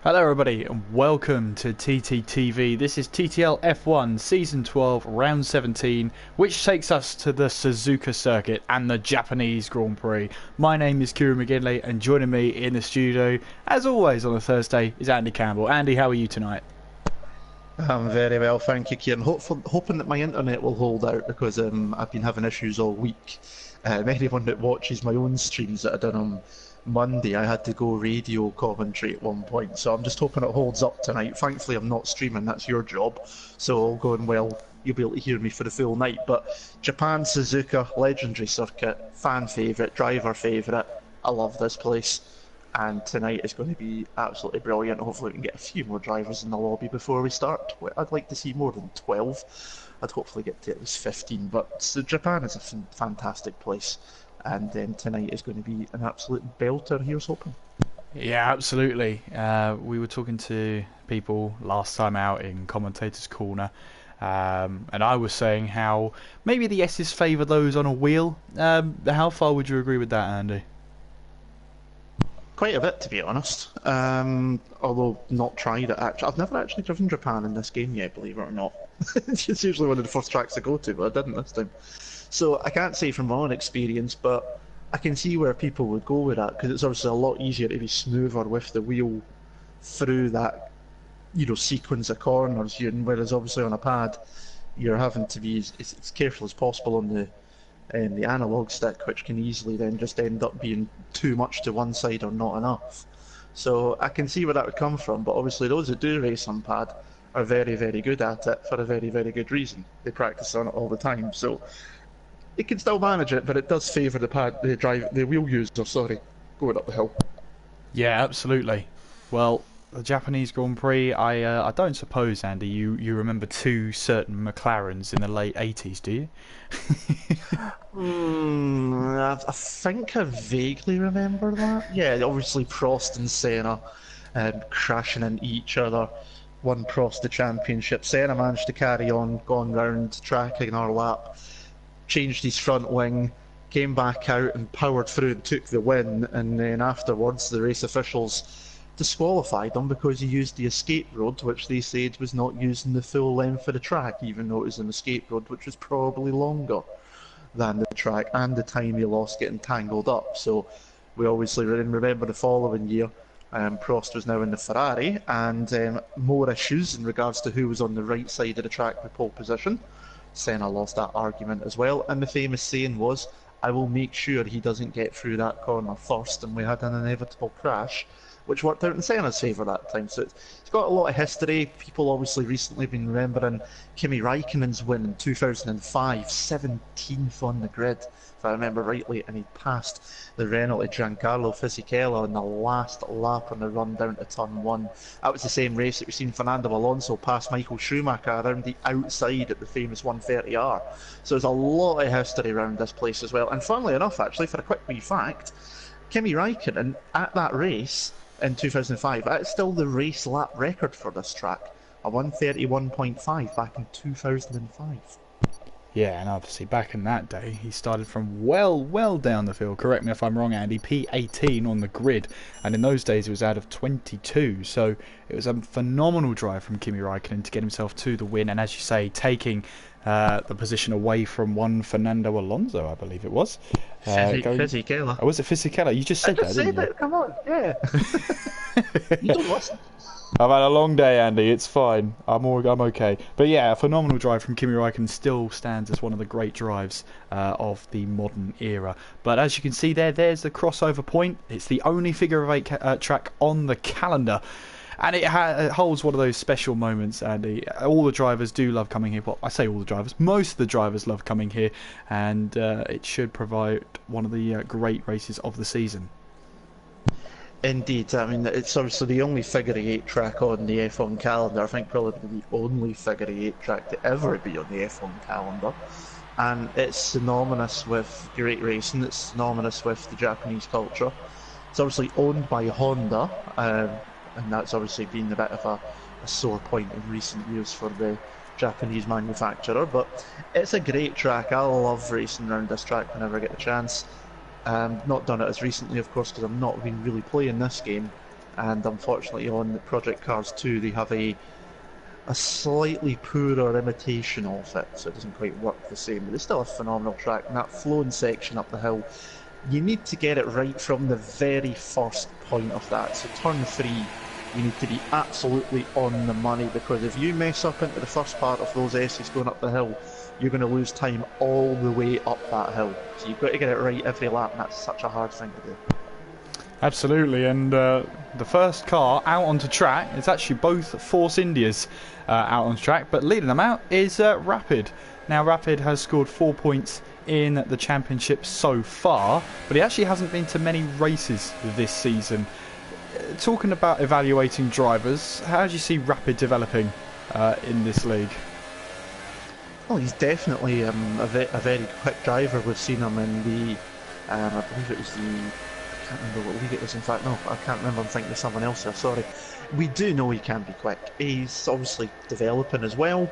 Hello everybody and welcome to TTTV. This is TTL F1 Season 12 Round 17, which takes us to the Suzuka circuit and the Japanese Grand Prix. My name is Kieran McGinley and joining me in the studio, as always on a Thursday, is Andy Campbell. Andy, how are you tonight? I'm very well, thank you, Kieran. Hoping that my internet will hold out because I've been having issues all week. Anyone that watches my own streams that I done on Monday, I had to go radio commentary at one point, so I'm just hoping it holds up tonight. Thankfully, I'm not streaming, that's your job, so all going well, you'll be able to hear me for the full night. But Japan, Suzuka, legendary circuit, fan favourite, driver favourite. I love this place. And tonight is going to be absolutely brilliant. Hopefully we can get a few more drivers in the lobby before we start. I'd like to see more than 12. I'd hopefully get to at least 15. But so Japan is a fantastic place. And tonight is going to be an absolute belter, here's hoping. Yeah, absolutely. We were talking to people last time out in Commentator's Corner. And I was saying how maybe the S's favour those on a wheel. How far would you agree with that, Andy? Quite a bit, to be honest. Although not tried it actually. I've never actually driven Japan in this game yet, believe it or not. It's usually one of the first tracks I go to, but I didn't this time. So I can't say from my own experience, but I can see where people would go with that because it's obviously a lot easier to be smoother with the wheel through that, sequence of corners. Whereas obviously on a pad, you're having to be as careful as possible on the analog stick, which can easily then just end up being too much to one side or not enough. So I can see where that would come from, but obviously those that do race on pad are very, very good at it for a very, very good reason. They practice on it all the time, so it can still manage it, but it does favour the wheel user, going up the hill. Yeah, absolutely. Well, the Japanese Grand Prix, I don't suppose, Andy, you remember two certain McLarens in the late 80s, do you? I think I vaguely remember that. Yeah, obviously Prost and Senna crashing into each other. Won Prost the championship. Senna managed to carry on, gone round, tracking our lap, changed his front wing, came back out and powered through and took the win. And then afterwards, the race officials disqualified him because he used the escape road, which they said was not using the full length of the track, even though it was an escape road which was probably longer than the track, and the time he lost getting tangled up. So we obviously remember the following year, Prost was now in the Ferrari, and more issues in regards to who was on the right side of the track with pole position. Senna lost that argument as well, and the famous saying was, "I will make sure he doesn't get through that corner first," and we had an inevitable crash, which worked out in Senna's favour that time. So it's got a lot of history. People obviously recently been remembering Kimi Raikkonen's win in 2005, 17th on the grid, if I remember rightly, and he passed the Renault of Giancarlo Fisichella on the last lap on the run down to turn 1. That was the same race that we've seen Fernando Alonso pass Michael Schumacher around the outside at the famous 130R. So there's a lot of history around this place as well. And funnily enough, actually, for a quick wee fact, Kimi Raikkonen at that race in 2005, that's still the race lap record for this track, a 131.5 back in 2005. Yeah, and obviously back in that day, he started from well down the field. Correct me if I'm wrong, Andy. P18 on the grid, and in those days it was out of 22. So it was a phenomenal drive from Kimi Raikkonen to get himself to the win, and as you say, taking the position away from one Fernando Alonso, I believe it was. Fisichella. Oh, was it Fisichella? You just said that, didn't you? Come on, yeah. You don't listen. I've had a long day, Andy. It's fine. I'm okay. But yeah, a phenomenal drive from Kimi Raikkonen still stands as one of the great drives of the modern era. But as you can see there's the crossover point. It's the only figure of 8 track on the calendar. And it holds one of those special moments, Andy. All the drivers do love coming here. Well, I say all the drivers. Most of the drivers love coming here. And it should provide one of the great races of the season. Indeed, I mean, it's obviously the only figure of 8 track on the F1 calendar. I think probably the only figure of 8 track to ever be on the F1 calendar. And it's synonymous with great racing, it's synonymous with the Japanese culture. It's obviously owned by Honda, and that's obviously been a bit of a sore point in recent years for the Japanese manufacturer. But it's a great track. I love racing around this track whenever I get the chance. Not done it as recently, of course, because I've not been really playing this game. and unfortunately on Project Cars 2 they have a slightly poorer imitation of it, so it doesn't quite work the same. But it's still a phenomenal track, and that flowing section up the hill, you need to get it right from the very first point of that. So turn 3, you need to be absolutely on the money, because if you mess up into the first part of those S's going up the hill, you're going to lose time all the way up that hill. So you've got to get it right every lap, and that's such a hard thing to do. Absolutely, and the first car out onto track, it's actually both Force Indias out on track, but leading them out is Rapid. Now Rapid has scored 4 points in the championship so far, but he actually hasn't been to many races this season. Talking about evaluating drivers, how do you see Rapid developing in this league? Well, he's definitely a very quick driver. We've seen him in the, I believe it was the, I can't remember what league it was, in fact, no, I can't remember, I'm thinking of someone else there, sorry. We do know he can be quick. He's obviously developing as well,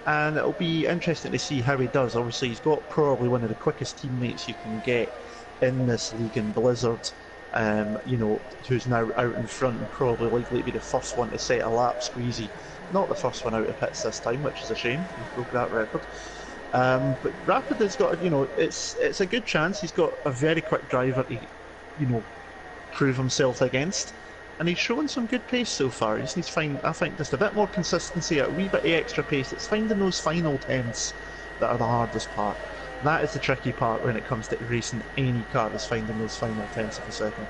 and it'll be interesting to see how he does. Obviously, he's got probably one of the quickest teammates you can get in this league in Blizzard, you know, who's now out in front and probably likely to be the first one to set a lap. Squeezy, not the first one out of pits this time, which is a shame. He broke that record. But Rapid has got, you know, it's a good chance. He's got a very quick driver to, you know, prove himself against, and he's showing some good pace so far. He just needs to find, I think, just a bit more consistency, a wee bit of extra pace. It's finding those final tenths that are the hardest part. That is the tricky part when it comes to racing any car, is finding those final tenths of a second.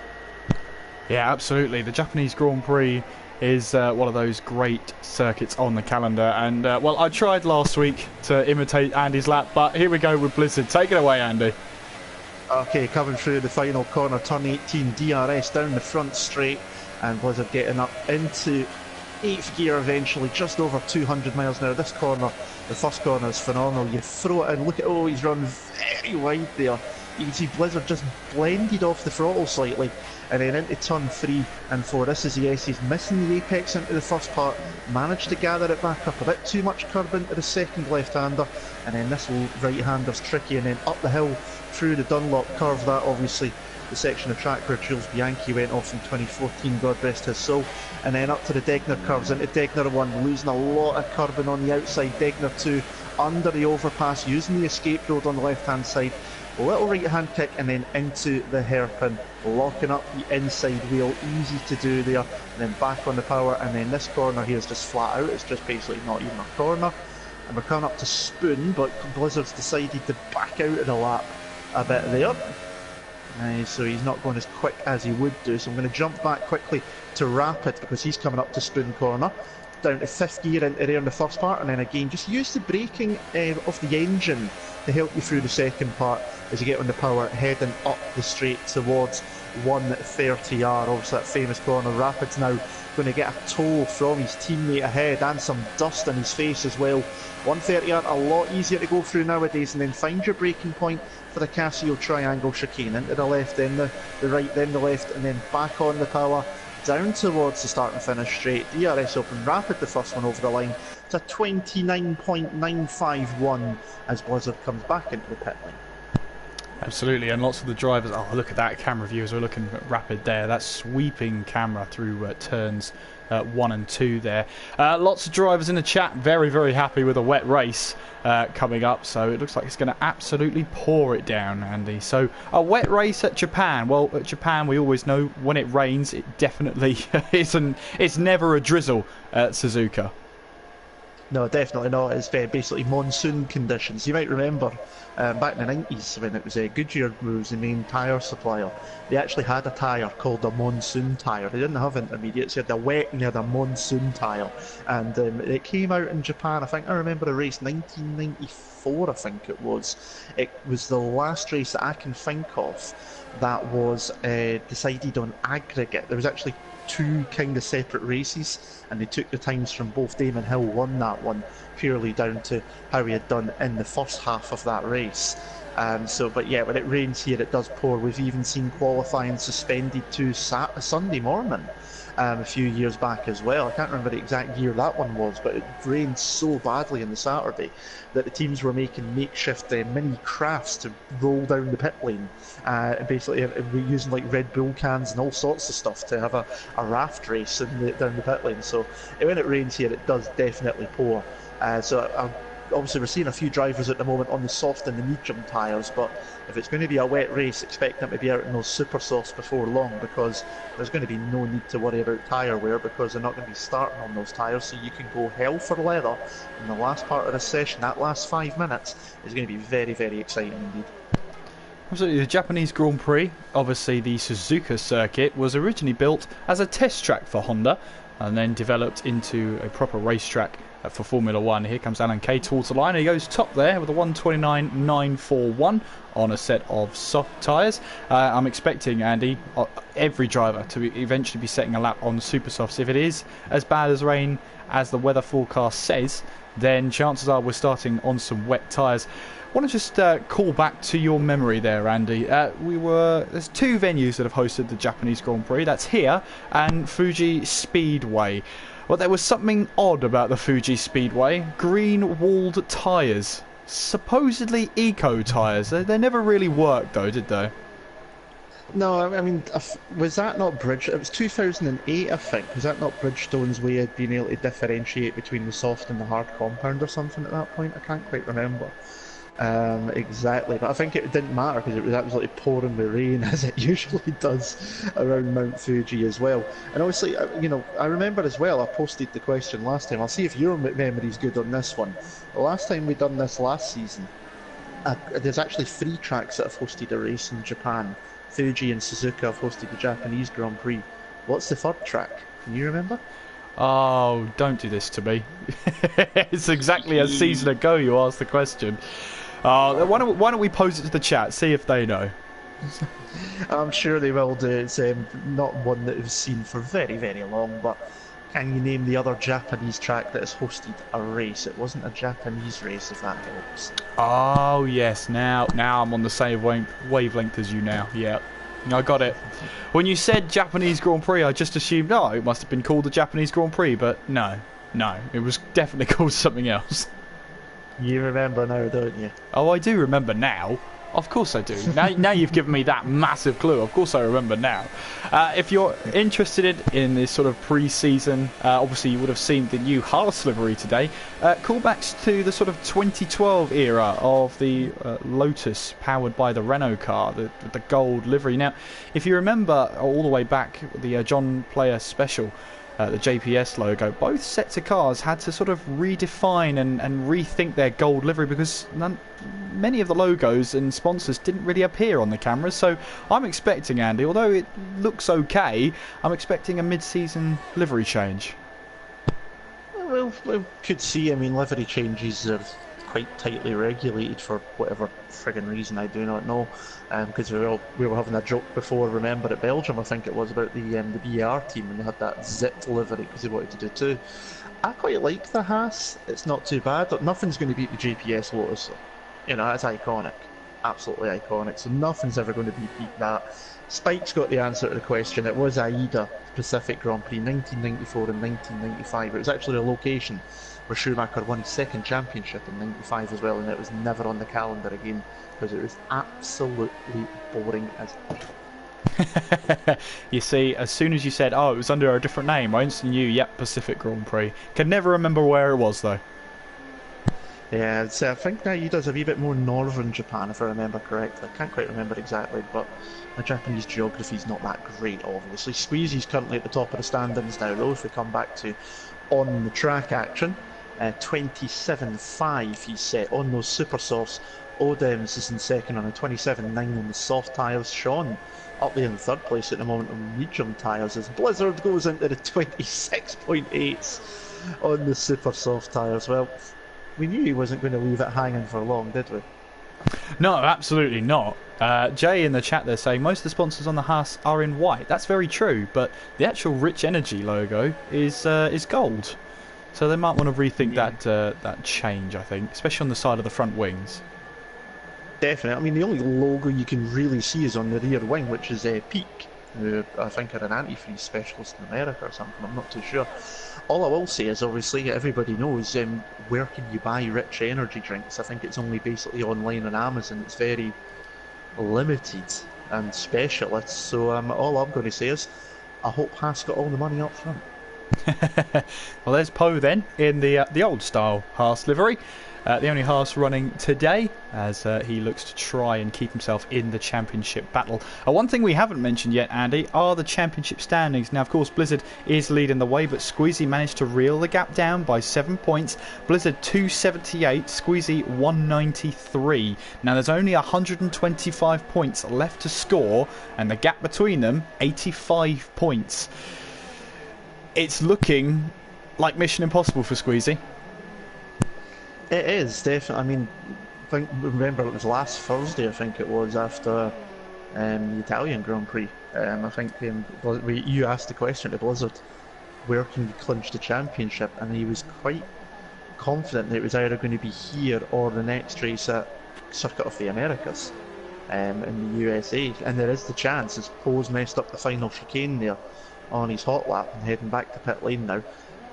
Yeah, absolutely. The Japanese Grand Prix is one of those great circuits on the calendar, and well, I tried last week to imitate Andy's lap, but here we go with Blizzard. Take it away, Andy. Okay, coming through the final corner, turn 18, DRS down the front straight, and Blizzard getting up into 8th gear eventually, just over 200 miles an hour. This corner, the first corner, is phenomenal. You throw it in, look at, oh, he's run very wide there. You can see Blizzard just blended off the throttle slightly, and then into turn 3 and 4. This is the S. He's missing the apex into the first part, managed to gather it back up, a bit too much curb into the second left-hander, and then this right-hander's tricky, and then up the hill through the Dunlop curve. That obviously the section of track where Jules Bianchi went off in 2014, God rest his soul, and then up to the Degner curves, into Degner 1, losing a lot of curbing on the outside, Degner 2 under the overpass, using the escape road on the left hand side, a little right hand kick, and then into the hairpin, locking up the inside wheel, easy to do there, and then back on the power, and then this corner here is just flat out, it's just basically not even a corner, and we're coming up to Spoon, but Blizzard's decided to back out of the lap a bit there. So he's not going as quick as he would do, so I'm going to jump back quickly to Rapid, because he's coming up to Spoon corner, down to 5th gear into there in the first part, and then again just use the braking of the engine to help you through the second part as you get on the power, heading up the straight towards 130R. Obviously that famous corner. Rapid's now going to get a toll from his teammate ahead, and some dust on his face as well. 130R, a lot easier to go through nowadays, and then find your braking point for the Casio triangle chicane, into the left, then the right, then the left, and then back on the power, down towards the start and finish straight. DRS open, Rapid the first one over the line. It's a 29.951 as Blizzard comes back into the pit lane. Absolutely, and lots of the drivers, oh look at that camera view as we're looking at Rapid there, that sweeping camera through turns 1 and 2 there. Lots of drivers in the chat very, very happy with a wet race coming up, so it looks like it's going to absolutely pour it down, Andy. So a wet race at Japan. Well, at Japan we always know when it rains it definitely isn't, it's never a drizzle at Suzuka. No, definitely not. It's basically monsoon conditions. You might remember back in the 90s when it was Goodyear who was the main tyre supplier. They actually had a tyre called a monsoon tyre. They didn't have intermediates. They had a wet and they had a monsoon tyre. And it came out in Japan. I think I remember a race, 1994 I think it was. It was the last race that I can think of that was decided on aggregate. There was actually 2 kind of separate races, and they took the times from both. Damon Hill won that one purely down to how he had done in the first half of that race. But yeah, when it rains here, it does pour. We've even seen qualifying suspended to Sunday morning a few years back as well. I can't remember the exact year that one was, but it rained so badly on the Saturday that the teams were making makeshift mini crafts to roll down the pit lane, and basically using like Red Bull cans and all sorts of stuff to have a raft race down the pit lane. So when it rains here, it does definitely pour. Obviously, we're seeing a few drivers at the moment on the soft and the medium tyres, but if it's going to be a wet race, expect them to be out in those super softs before long, because there's going to be no need to worry about tyre wear, because they're not going to be starting on those tyres, so you can go hell for leather in the last part of the session. That last 5 minutes is going to be very, very exciting indeed. Absolutely. The Japanese Grand Prix, obviously the Suzuka circuit, was originally built as a test track for Honda and then developed into a proper racetrack for Formula 1. Here comes Alan Kay towards the line. He goes top there with a 1:29.941 on a set of soft tyres. I'm expecting, Andy, every driver to eventually be setting a lap on super softs. If it is as bad as rain as the weather forecast says, then chances are we're starting on some wet tyres. I want to just call back to your memory there, Andy. There's two venues that have hosted the Japanese Grand Prix. That's here and Fuji Speedway. Well, there was something odd about the Fuji Speedway. Green-walled tyres. Supposedly eco tyres. They never really worked, though, did they? No, I mean, was that not Bridge? It was 2008, I think. Was that not Bridgestone's way of being able to differentiate between the soft and the hard compound or something at that point? I can't quite remember exactly, but I think it didn't matter because it was absolutely pouring with rain, as it usually does around Mount Fuji as well. And obviously, I remember as well, I posted the question last time. I'll see if your memory's good on this one. The last time we done this last season, there's actually 3 tracks that have hosted a race in Japan. Fuji and Suzuka have hosted the Japanese Grand Prix. What's the third track? Can you remember? Oh, don't do this to me. It's exactly a season ago you asked the question. Why don't we pose it to the chat, see if they know. I'm sure they will do. It's not one that we've seen for very, very long, but can you name the other Japanese track that has hosted a race? It wasn't a Japanese race, if that helps. Oh, yes. Now I'm on the same wavelength as you now. Yeah, I got it. When you said Japanese Grand Prix, I just assumed, it must have been called the Japanese Grand Prix, but no, it was definitely called something else. You remember now, don't you? Oh, I do remember now. Of course I do. Now you've given me that massive clue. Of course I remember now. If you're interested in this sort of pre-season, obviously you would have seen the new Haas livery today. Callbacks to the sort of 2012 era of the Lotus powered by the Renault car, the gold livery. Now, if you remember all the way back, the John Player Special, the JPS logo, both sets of cars had to sort of redefine and rethink their gold livery because many of the logos and sponsors didn't really appear on the cameras. So I'm expecting, Andy, although it looks okay, I'm expecting a mid-season livery change. Well, we could see. I mean, livery changes are quite tightly regulated for whatever friggin' reason, I do not know. Because we were having a joke before, remember, at Belgium, I think it was, about the BAR team, and they had that zit livery because they wanted to do too. I quite like the Haas. It's not too bad. Nothing's going to beat the JPS Lotus. That's iconic. Absolutely iconic. So nothing's ever going to beat that. Spike's got the answer to the question. It was AIDA Pacific Grand Prix 1994 and 1995. It was actually a location where Schumacher won his second championship in 95 as well, and it was never on the calendar again because it was absolutely boring as hell. You see, as soon as you said, it was under a different name, I instantly knew, yep, Pacific Grand Prix. Can never remember where it was, though. Yeah, I think now he does a wee bit more northern Japan, if I remember correctly. I can't quite remember exactly, but the Japanese geography's not that great, obviously. Squeezy's currently at the top of the standings now, though, if we come back to on the track action. 27.5 he's set on those super softs. Odems is in second on a 27.9 on the soft tyres. Sean up there in third place at the moment on medium tyres as Blizzard goes into the 26.8s on the super soft tyres. Well, we knew he wasn't going to leave it hanging for long, did we? No, absolutely not. Jay in the chat there saying most of the sponsors on the Haas are in white. That's very true, but the actual Rich Energy logo is gold. So they might want to rethink that change, I think, especially on the side of the front wings. Definitely. I mean, the only logo you can really see is on the rear wing, which is Peak, who I think are an antifreeze specialist in America or something. I'm not too sure. All I will say is, obviously, everybody knows where can you buy Rich energy drinks. I think it's only basically online on Amazon. It's very limited and specialist. So all I'm going to say is, I hope Haas got all the money up front. Well, there's Poe then in the old style Haas livery. The only Haas running today as he looks to try and keep himself in the championship battle. One thing we haven't mentioned yet, Andy, are the championship standings. Now, of course, Blizzard is leading the way, but Squeezy managed to reel the gap down by 7 points. Blizzard 278, Squeezy 193. Now, there's only 125 points left to score, and the gap between them, 85 points. It's looking like Mission Impossible for Squeezy. It is, definitely. I mean, remember it was last Thursday, I think it was, after the Italian Grand Prix. I think you asked the question to Blizzard, where can you clinch the championship? And he was quite confident that it was either going to be here or the next race at Circuit of the Americas in the USA. And there is the chance, as Poe's messed up the final chicane there on his hot lap and heading back to pit lane now.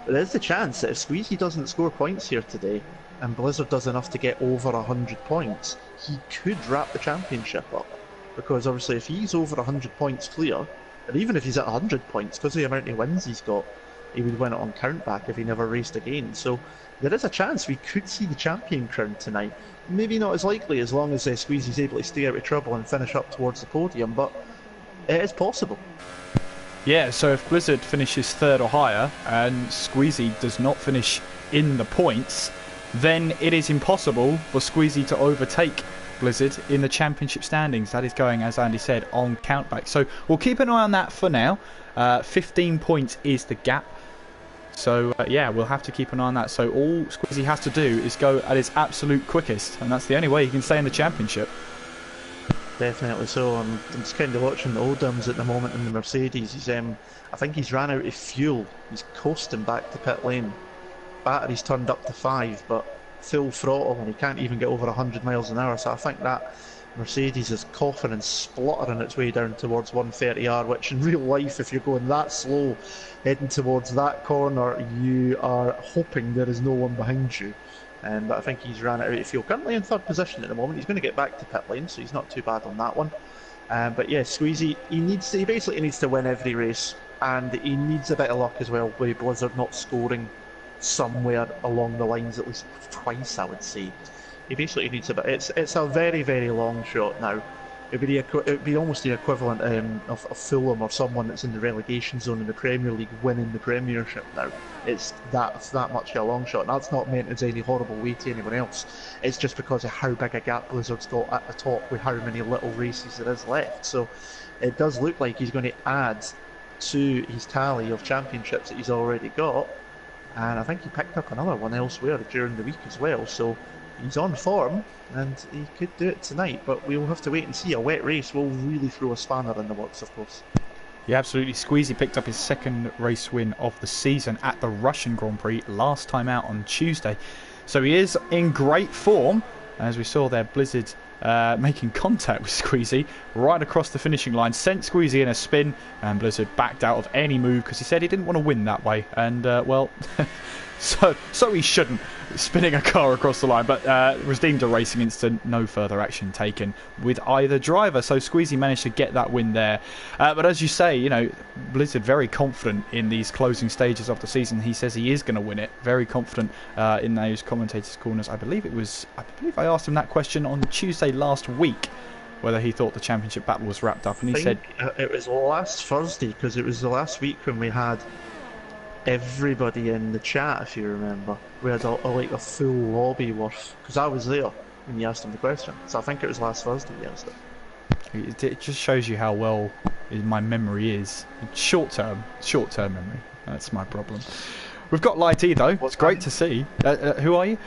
But there is the chance that if Squeezy doesn't score points here today, and Blizzard does enough to get over 100 points, he could wrap the championship up. Because obviously if he's over 100 points clear, and even if he's at 100 points, because of the amount of wins he's got, he would win it on countback if he never raced again. So there is a chance we could see the champion crown tonight. Maybe not as likely as long as Squeezy's able to stay out of trouble and finish up towards the podium, but it is possible. Yeah, so if Blizzard finishes third or higher and Squeezy does not finish in the points, then it is impossible for Squeezy to overtake Blizzard in the championship standings. That is going, as Andy said, on countback. So we'll keep an eye on that for now. 15 points is the gap. So yeah, we'll have to keep an eye on that. So all Squeezy has to do is go at his absolute quickest, and that's the only way he can stay in the championship. Definitely so. I'm just kind of watching the Odums at the moment in the Mercedes. I think he's ran out of fuel. He's coasting back to pit lane. Battery's turned up to 5, but full throttle, and he can't even get over 100 miles an hour. So I think that Mercedes is coughing and spluttering its way down towards 130R, which in real life, if you're going that slow heading towards that corner, you are hoping there is no one behind you. But I think he's ran out of fuel. Currently in third position at the moment. He's going to get back to pit lane, so he's not too bad on that one. But yeah, Squeezy, he basically needs to win every race, and he needs a bit of luck as well with Blizzard not scoring somewhere along the lines at least twice, I would say. He basically needs a bit. It's a very, very long shot now. It'd be almost the equivalent of Fulham or someone that's in the relegation zone in the Premier League winning the Premiership now. It's that much of a long shot. And that's not meant as any horrible way to anyone else. It's just because of how big a gap Blizzard's got at the top with how many little races there is left. So it does look like he's going to add to his tally of championships that he's already got. And I think he picked up another one elsewhere during the week as well. So he's on form, and he could do it tonight, but we'll have to wait and see. A wet race will really throw a spanner in the works, of course. Yeah, absolutely. Squeezy picked up his second race win of the season at the Russian Grand Prix last time out on Tuesday. So he is in great form. As we saw there, Blizzard making contact with Squeezy right across the finishing line, sent Squeezy in a spin, and Blizzard backed out of any move because he said he didn't want to win that way. And, well... So he shouldn't, spinning a car across the line, but was deemed a racing incident. No further action taken with either driver. So Squeezy managed to get that win there. But as you say, you know, Blizzard very confident in these closing stages of the season. He says he is going to win it. Very confident in those commentators' corners. I believe I asked him that question on Tuesday last week, whether he thought the championship battle was wrapped up, and he said it was last Thursday, because it was the last week when we had everybody in the chat, if you remember. We had like a full lobby worth, because I was there when you asked him the question. So I think it was last Thursday you asked it. It just shows you how well my memory is. Short-term memory. That's my problem. We've got Light E though. It's great to see. Who are you?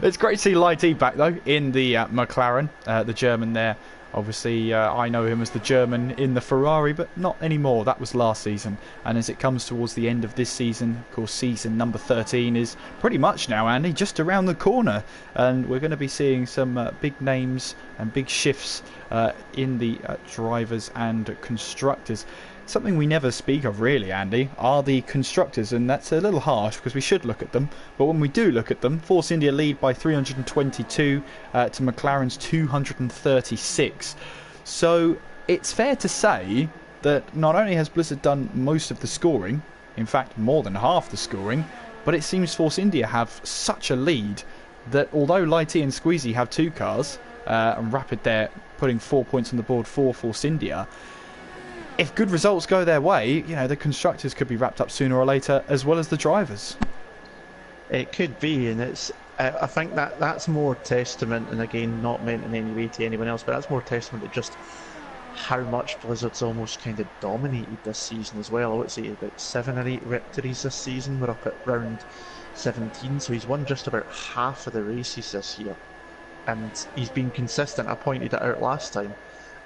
It's great to see Light E back though in the McLaren, the German there Obviously, I know him as the German in the Ferrari, but not anymore. That was last season. And as it comes towards the end of this season, of course, season number 13 is pretty much now, Andy, just around the corner. And we're going to be seeing some big names and big shifts in the drivers and constructors. Something we never speak of really, Andy, are the constructors, and that's a little harsh because we should look at them, but when we do look at them, Force India lead by 322 to McLaren's 236. So it's fair to say that not only has Blizzard done most of the scoring, in fact more than half the scoring, but it seems Force India have such a lead that although Lighty and Squeezy have 2 cars, and Rapid there putting 4 points on the board for Force India, if good results go their way, you know, the constructors could be wrapped up sooner or later, as well as the drivers. It could be, and it's. I think that's more testament, and again, not meant in any way to anyone else, but that's more testament to just how much Blizzard's almost kind of dominated this season as well. I would say about 7 or 8 victories this season. We're up at round 17, so he's won just about half of the races this year, and he's been consistent. I pointed it out last time.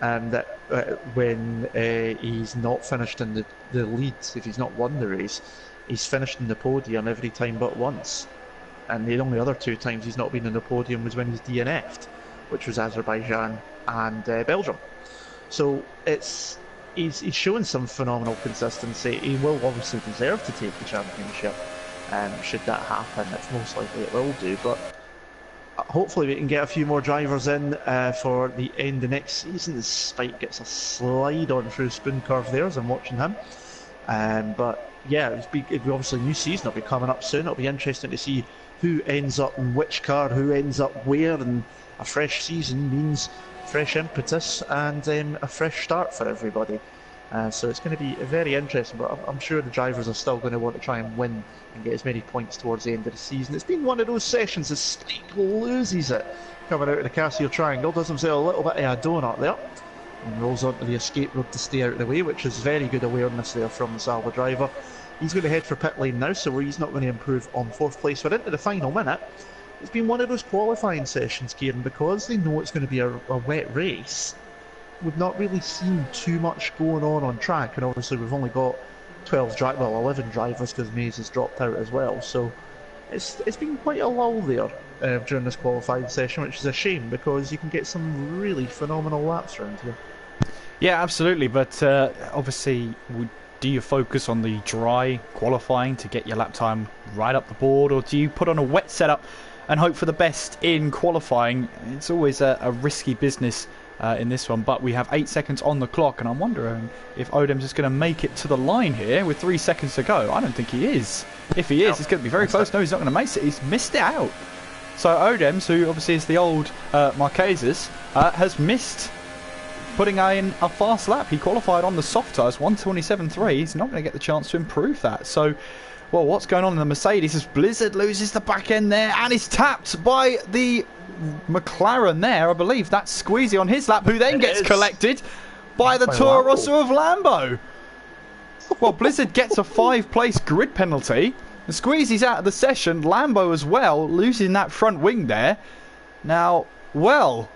That when he's not finished in the lead, if he's not won the race, he's finished in the podium every time but once. And the only other 2 times he's not been in the podium was when he's DNF'd, which was Azerbaijan and Belgium. So he's showing some phenomenal consistency. He will obviously deserve to take the championship, should that happen. It's most likely it will do, but hopefully we can get a few more drivers in for the end of next season. Spike gets a slide on through Spoon Curve there as I'm watching him. But yeah, it'll be obviously a new season. It'll be coming up soon. It'll be interesting to see who ends up in which car, who ends up where, and a fresh season means fresh impetus and a fresh start for everybody. So it's going to be very interesting, but I'm sure the drivers are still going to want to try and win and get as many points towards the end of the season. It's been one of those sessions as Spike loses it coming out of the Casio Triangle, does himself a little bit of a donut there, and rolls onto the escape road to stay out of the way, which is very good awareness there from the Salva driver. He's going to head for pit lane now, so he's not going to improve on 4th place. We're into the final minute. It's been one of those qualifying sessions, Kieran, because they know it's going to be a wet race. We've not really seen too much going on track, and obviously we've only got 11 drivers because Mays has dropped out as well, so it's been quite a lull there during this qualifying session, which is a shame because you can get some really phenomenal laps around here. Yeah, absolutely, but obviously do you focus on the dry qualifying to get your lap time right up the board, or do you put on a wet setup and hope for the best in qualifying? It's always a risky business in this one, but we have 8 seconds on the clock, and I'm wondering if Odem's just going to make it to the line here with 3 seconds to go. I don't think he is. If he is, it's going to be very close. No, he's not going to make it. He's missed it out. So Odems, who obviously is the old Marquezes, has missed putting in a fast lap. He qualified on the soft tyres, 1:27.3. He's not going to get the chance to improve that. So, well, what's going on in the Mercedes as Blizzard loses the back end there and is tapped by the McLaren there. I believe that's Squeezy on his lap, who then gets collected by the Toro Rosso of Lambo. Well, Blizzard gets a 5-place grid penalty. And Squeezy's out of the session. Lambo as well, losing that front wing there. Now, well,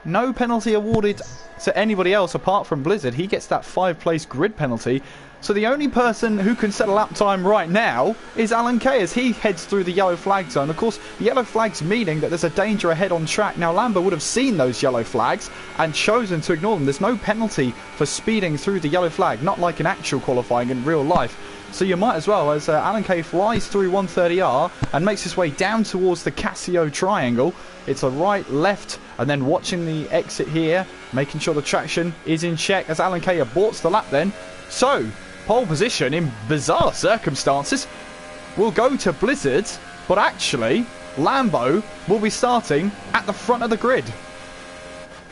no penalty awarded to anybody else apart from Blizzard. He gets that 5-place grid penalty. So the only person who can set a lap time right now is Alan Kay as he heads through the yellow flag zone. Of course, the yellow flags meaning that there's a danger ahead on track. Now, Lambo would have seen those yellow flags and chosen to ignore them. There's no penalty for speeding through the yellow flag, not like in actual qualifying in real life. So you might as well, as Alan Kay flies through 130R and makes his way down towards the Casio Triangle. It's a right, left, and then watching the exit here, making sure the traction is in check as Alan Kay aborts the lap then. So, pole position in bizarre circumstances will go to Blizzard, but actually Lambo will be starting at the front of the grid.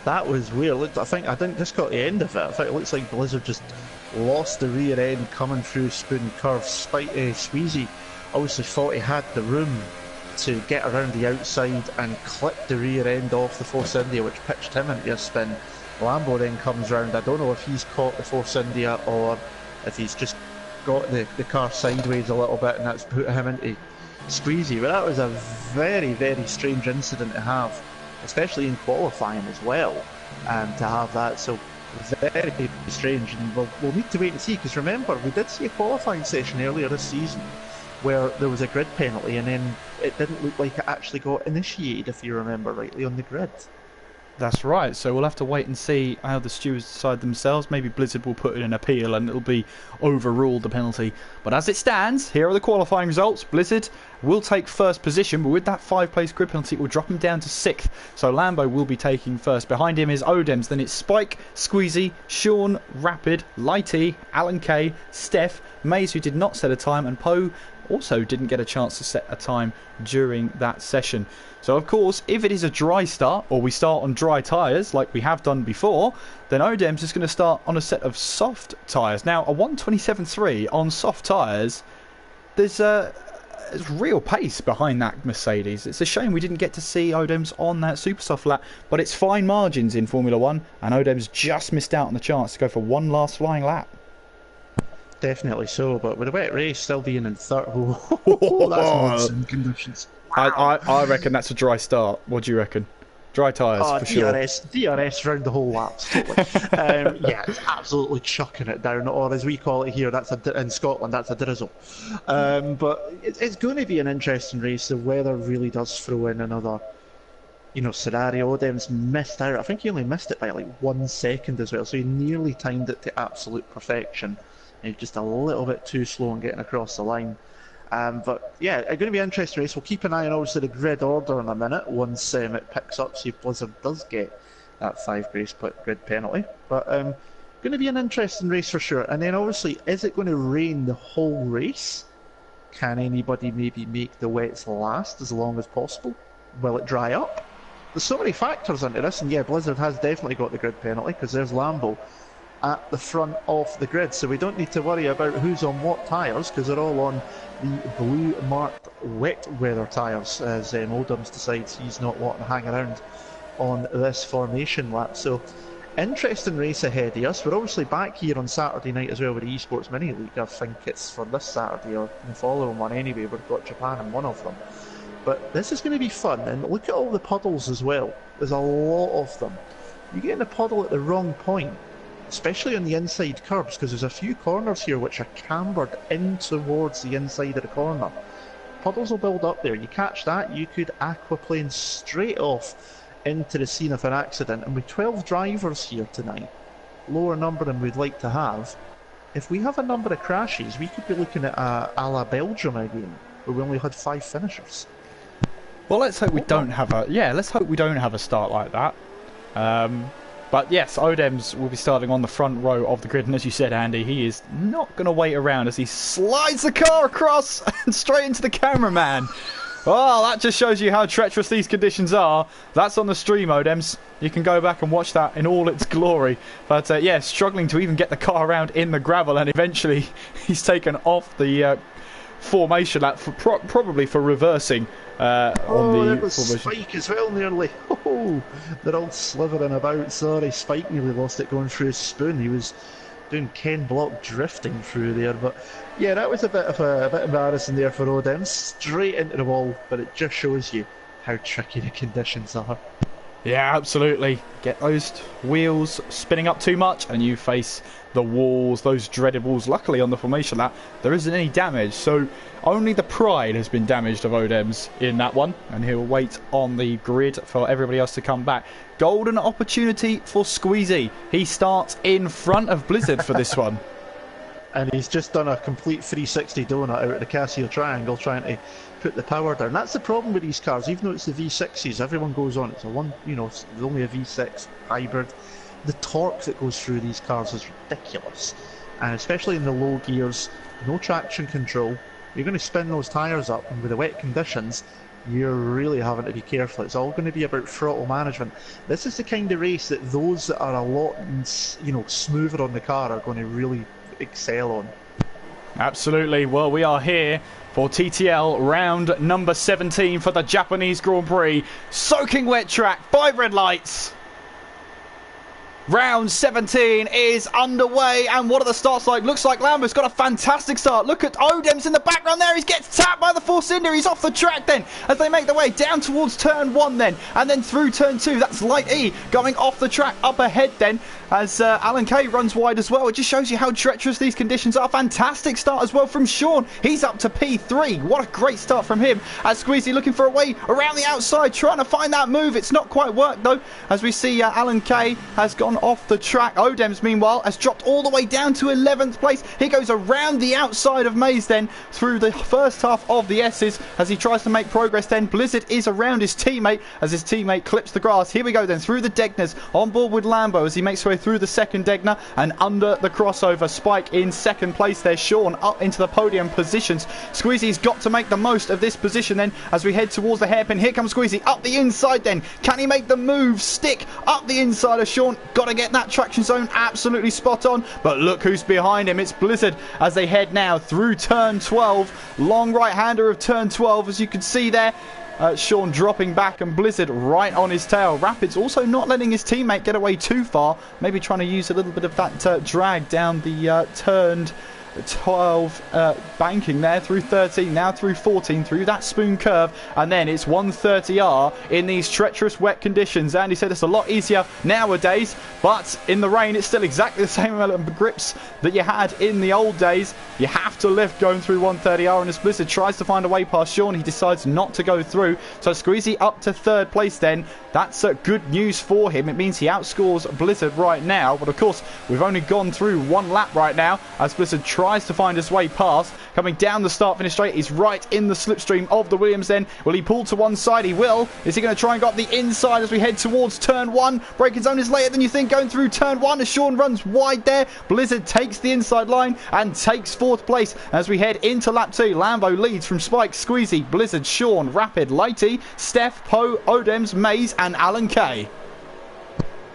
That was weird. I think I didn't just got the end of it. I think it looks like Blizzard just lost the rear end coming through Spoon Curve. Squeezy obviously thought he had the room to get around the outside and clip the rear end off the Force India, which pitched him into a spin. Lambo then comes round. I don't know if he's caught the Force India or if he's just got the car sideways a little bit and that's put him into Squeezy. But that was a very, very strange incident to have, especially in qualifying as well. to have that. So very strange, and we'll need to wait and see, because remember, we did see a qualifying session earlier this season where there was a grid penalty and then it didn't look like it actually got initiated, if you remember rightly, on the grid. That's right, so we'll have to wait and see how the stewards decide themselves. Maybe Blizzard will put in an appeal and it'll be overruled, the penalty. But as it stands, here are the qualifying results. Blizzard will take first position, but with that 5-place grid penalty, it will drop him down to 6th. So Lambo will be taking first. Behind him is Odems, then it's Spike, Squeezy, Sean, Rapid, Lighty, Alan K, Steph, Maze, who did not set a time, and Poe also didn't get a chance to set a time during that session. So of course, if it is a dry start, or we start on dry tyres like we have done before, then Odems is going to start on a set of soft tyres. Now, a 1:27.3 on soft tyres, there's real pace behind that Mercedes. It's a shame we didn't get to see Odems on that super soft lap, but it's fine margins in Formula 1, and Odems just missed out on the chance to go for one last flying lap. Definitely so, but with a wet race still being in third, that's monsoon conditions. Wow. I reckon that's a dry start. What do you reckon? Dry tyres for sure. DRS round the whole laps, totally. Yeah, it's absolutely chucking it down, or as we call it here, in Scotland, that's a drizzle. But it's going to be an interesting race. The weather really does throw in another, scenario. Odems missed out. I think he only missed it by like 1 second as well, so he nearly timed it to absolute perfection. And he's just a little bit too slow in getting across the line. But yeah, it's going to be an interesting race. We'll keep an eye on obviously the grid order in a minute once it picks up, see if Blizzard does get that 5 grid penalty. But going to be an interesting race for sure. And then obviously, is it going to rain the whole race? Can anybody maybe make the wets last as long as possible? Will it dry up? There's so many factors into this, and yeah, Blizzard has definitely got the grid penalty, because there's Lambo at the front of the grid, so we don't need to worry about who's on what tyres, because they're all on the blue marked wet weather tyres, as Odems decides he's not wanting to hang around on this formation lap. So interesting race ahead of us. We're obviously back here on Saturday night as well with the Esports Mini League. I think it's for this Saturday or the following one anyway. We've got Japan in one of them, but this is going to be fun. And look at all the puddles as well. There's a lot of them. You get in a puddle at the wrong point, especially on the inside curbs, because there's a few corners here which are cambered in towards the inside of the corner. Puddles will build up there. You catch that, you could aquaplane straight off into the scene of an accident. And with 12 drivers here tonight, lower number than we'd like to have, if we have a number of crashes, we could be looking at a la Belgium again, where we only had 5 finishers. Well, let's hope we don't have a start like that. But yes, Odems will be starting on the front row of the grid, and as you said, Andy, he is not going to wait around as he slides the car across and straight into the cameraman. Oh, that just shows you how treacherous these conditions are. That's on the stream, Odems. You can go back and watch that in all its glory. But yeah, struggling to even get the car around in the gravel, and eventually he's taken off the formation lap, probably for reversing. There was Spike as well nearly. Oh, they're all slithering about. Sorry, Spike nearly lost it going through his spoon. He was doing Ken Block drifting through there. But yeah, that was a bit embarrassing there for Odems. Straight into the wall, but it just shows you how tricky the conditions are. Yeah, absolutely. Get those wheels spinning up too much and you face the walls, those dreaded walls. Luckily on the formation lap, there isn't any damage, so only the pride has been damaged of Odems in that one, and he'll wait on the grid for everybody else to come back. Golden opportunity for Squeezy. He starts in front of Blizzard for this one. And he's just done a complete 360 donut out of the Casio triangle trying to put the power down. That's the problem with these cars. Even though it's the V6s, everyone goes on. It's it's only a V6 hybrid. The torque that goes through these cars is ridiculous. And especially in the low gears, no traction control. You're going to spin those tyres up, and with the wet conditions, you're really having to be careful. It's all going to be about throttle management. This is the kind of race that those that are a lot, smoother on the car are going to really excel on. Absolutely. Well, we are here for TTL round number 17 for the Japanese Grand Prix. Soaking wet track, 5 red lights. Round 17 is underway, and what are the starts like? Looks like Lambo's got a fantastic start. Look at Odems in the background there. He gets tapped by the Force India. He's off the track then as they make their way down towards turn 1 then, and then through turn 2. That's Light E going off the track up ahead then as Alan Kay runs wide as well. It just shows you how treacherous these conditions are. Fantastic start as well from Sean. He's up to P3. What a great start from him as Squeezy looking for a way around the outside, trying to find that move. It's not quite worked though, as we see Alan Kay has gone off the track. Odems meanwhile has dropped all the way down to 11th place. He goes around the outside of Maze then through the first half of the S's as he tries to make progress then. Blizzard is around his teammate as his teammate clips the grass. Here we go then through the Degners, on board with Lambo as he makes way through the second Degner and under the crossover. Spike in second place there. Sean up into the podium positions. Squeezy's got to make the most of this position then as we head towards the hairpin. Here comes Squeezy up the inside then. Can he make the move? Stick up the inside of Sean. Got to get that traction zone absolutely spot on, but look who's behind him. It's Blizzard as they head now through turn 12. Long right hander of turn 12 as you can see there. Sean dropping back and Blizzard right on his tail. Rapids also not letting his teammate get away too far, maybe trying to use a little bit of that drag down the turned 12 banking there through 13, now through 14, through that spoon curve, and then it's 130R in these treacherous wet conditions. Andy said it's a lot easier nowadays, but in the rain it's still exactly the same amount of grips that you had in the old days. You have to lift going through 130R, and as Blizzard tries to find a way past Sean, he decides not to go through. So Squeezy up to third place then. That's good news for him. It means he outscores Blizzard right now, but of course we've only gone through one lap right now as Blizzard tries to find his way past. Coming down the start finish straight, he's right in the slipstream of the Williams then. Will he pull to one side? He will. Is he going to try and go up the inside as we head towards turn 1? Braking zone is later than you think going through turn 1 as Sean runs wide there. Blizzard takes the inside line and takes 4th place as we head into lap 2. Lambo leads from Spike, Squeezy, Blizzard, Sean, Rapid, Lighty, Steph, Poe, Odems, Maze and Alan Kay.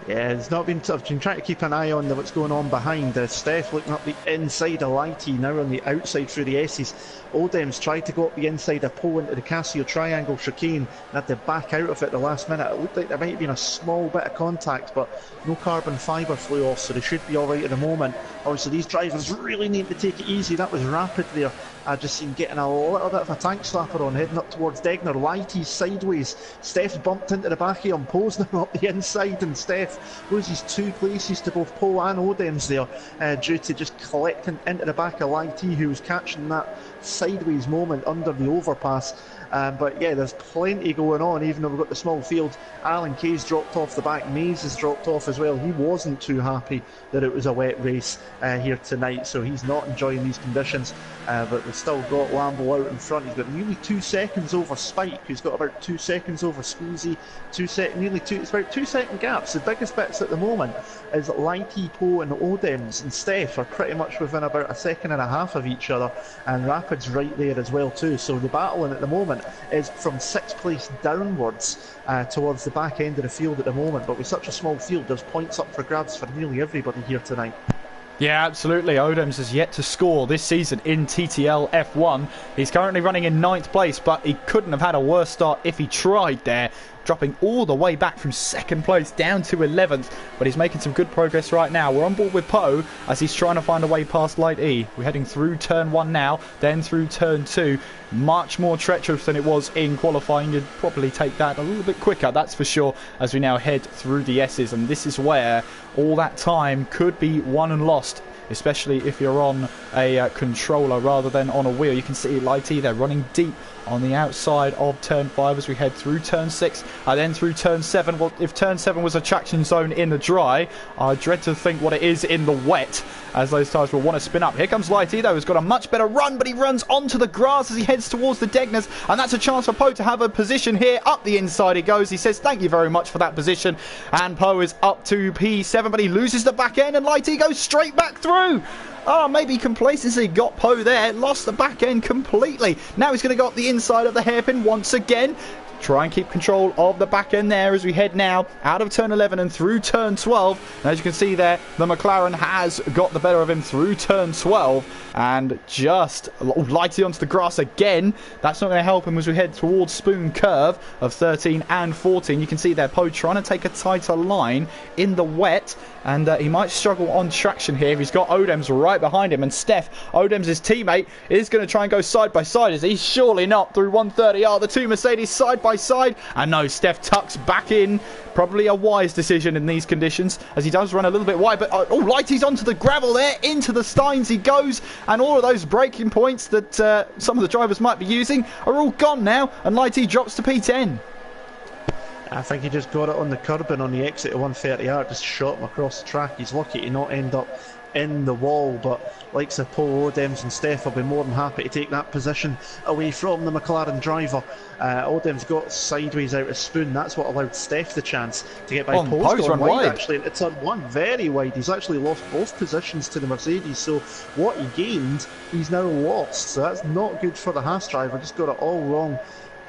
Yeah, it's not been. I've been trying to keep an eye on what's going on behind. Steph looking up the inside of Lighty, now on the outside through the S's. Odems tried to go up the inside of Poe into the Casio Triangle chicane and had to back out of it at the last minute. It looked like there might have been a small bit of contact, but no carbon fibre flew off, so they should be alright at the moment. Obviously, these drivers really need to take it easy. That was Rapid there. I just seen getting a little bit of a tank slapper on, heading up towards Degner. Lighty's sideways. Steph's bumped into the back of him. Poe's now up the inside, and Steph loses 2 places to both Poe and Odems there due to just collecting into the back of Lighty, who was catching that sideways moment under the overpass. But yeah, there's plenty going on, even though we've got the small field. Alan Kay's dropped off the back. Maze has dropped off as well. He wasn't too happy that it was a wet race here tonight, so he's not enjoying these conditions. But we've still got Lambo out in front. He's got nearly 2 seconds over Spike, who's got about 2 seconds over Squeezy. It's about 2 second gaps. The biggest bits at the moment is Lighty, Poe and Odems and Steph are pretty much within about 1.5 seconds of each other, and Rapid's right there as well too. So the battling at the moment is from 6th place downwards towards the back end of the field at the moment, but with such a small field there's points up for grabs for nearly everybody here tonight. Yeah, absolutely. Odems has yet to score this season in TTL F1. He's currently running in 9th place, but he couldn't have had a worse start if he tried there. Dropping all the way back from 2nd place down to 11th, but he's making some good progress right now. We're on board with Poe as he's trying to find a way past Light E. We're heading through turn 1 now, then through turn 2. Much more treacherous than it was in qualifying. You'd probably take that a little bit quicker, that's for sure, as we now head through the S's, and this is where all that time could be won and lost, especially if you're on a controller rather than on a wheel. You can see Lighty there running deep on the outside of turn 5 as we head through turn 6 and then through turn 7. Well, if turn 7 was a traction zone in the dry, I dread to think what it is in the wet, as those tyres will want to spin up. Here comes Lighty though, who's got a much better run, but he runs onto the grass as he heads towards the Degners, and that's a chance for Poe to have a position here. Up the inside he goes. He says thank you very much for that position, and Poe is up to P7, but he loses the back end and Lighty goes straight back through. Oh, maybe complacency got Poe there. Lost the back end completely. Now he's going to go up the inside of the hairpin once again. Try and keep control of the back end there as we head now out of turn 11 and through turn 12. And as you can see there, the McLaren has got the better of him through turn 12 and just lighted onto the grass again. That's not going to help him as we head towards Spoon Curve of 13 and 14. You can see there Poe trying to take a tighter line in the wet, and he might struggle on traction here. He's got Odems right behind him, and Steph, Odems' teammate, is going to try and go side by side. Is he? Surely not. Through 130R, the two Mercedes side by side, and no, Steph tucks back in. Probably a wise decision in these conditions, as he does run a little bit wide, but oh, Lighty's onto the gravel there, into the Steins he goes, and all of those braking points that some of the drivers might be using are all gone now, and Lighty drops to P10. I think he just got it on the curb and on the exit of 130R, just shot him across the track. He's lucky to not end up in the wall, but like Paul, Odems and Steph will be more than happy to take that position away from the McLaren driver. Odems got sideways out of Spoon. That's what allowed Steph the chance to get by. Poe's gone wide actually into turn 1, very wide. He's actually lost both positions to the Mercedes, so what he gained he's now lost, so that's not good for the Haas driver. Just got it all wrong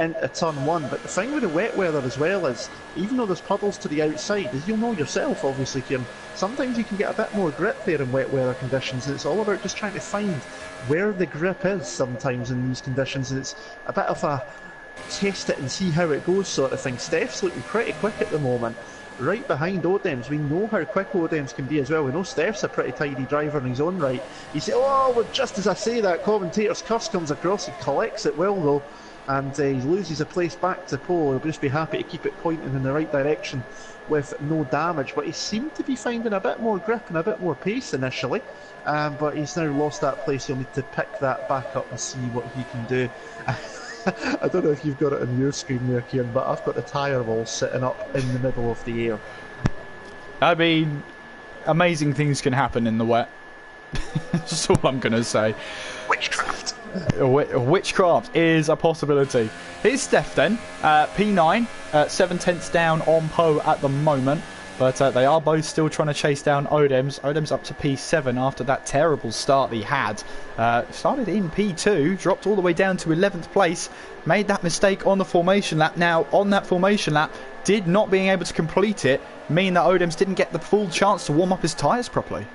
into turn 1. But the thing with the wet weather as well is, even though there's puddles to the outside, as you'll know yourself obviously, Kieran, sometimes you can get a bit more grip there in wet weather conditions, and it's all about just trying to find where the grip is sometimes in these conditions, and it's a bit of a test it and see how it goes sort of thing. Steph's looking pretty quick at the moment, right behind Odems. We know how quick Odems can be as well. We know Steph's a pretty tidy driver in his own right. You say, oh, well, just as I say that, commentator's curse comes across. He collects it well though, and he loses a place back to Poe. He'll just be happy to keep it pointing in the right direction with no damage, but he seemed to be finding a bit more grip and a bit more pace initially, but he's now lost that place. He'll need to pick that back up and see what he can do. I don't know if you've got it on your screen there, Kieran, but I've got the tyre wall sitting up in the middle of the air. I mean, amazing things can happen in the wet. That's all I'm going to say. Witchcraft. Witchcraft is a possibility. Here's Steph then, P9, 7/10 down on Poe at the moment, but they are both still trying to chase down Odems. Odems up to P7 after that terrible start he had. Started in P2, dropped all the way down to 11th place, made that mistake on the formation lap. Now, on that formation lap, did not being able to complete it mean that Odems didn't get the full chance to warm up his tyres properly?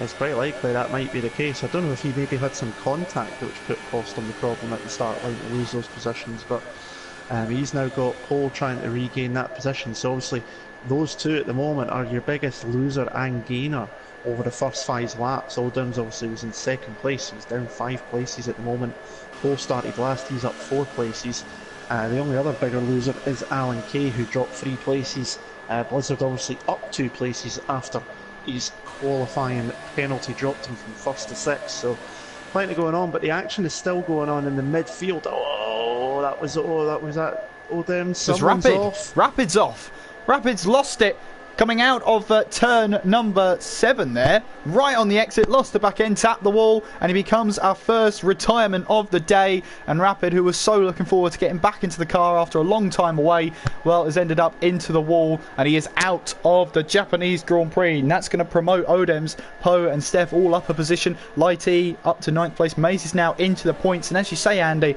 It's quite likely that might be the case. I don't know if he maybe had some contact which put cost on the problem at the start line to lose those positions, but he's now got Paul trying to regain that position. So obviously those two at the moment are your biggest loser and gainer over the first 5 laps. Odems obviously was in 2nd place, he's down 5 places at the moment. Paul started last, he's up 4 places. The only other bigger loser is Alan Kay, who dropped 3 places. Blizzard obviously up 2 places after his qualifying penalty dropped him from 1st to 6th, so plenty going on, but the action is still going on in the midfield. That was that. Odems, someone's off. Rapid's off. Rapid's lost it. Coming out of turn number 7 there, right on the exit, lost the back end, tapped the wall, and he becomes our first retirement of the day. And Rapid, who was so looking forward to getting back into the car after a long time away, well, has ended up into the wall, and he is out of the Japanese Grand Prix. And that's going to promote Odems, Poe and Steph all up a position. Lighty up to 9th place. Mace is now into the points, and as you say, Andy,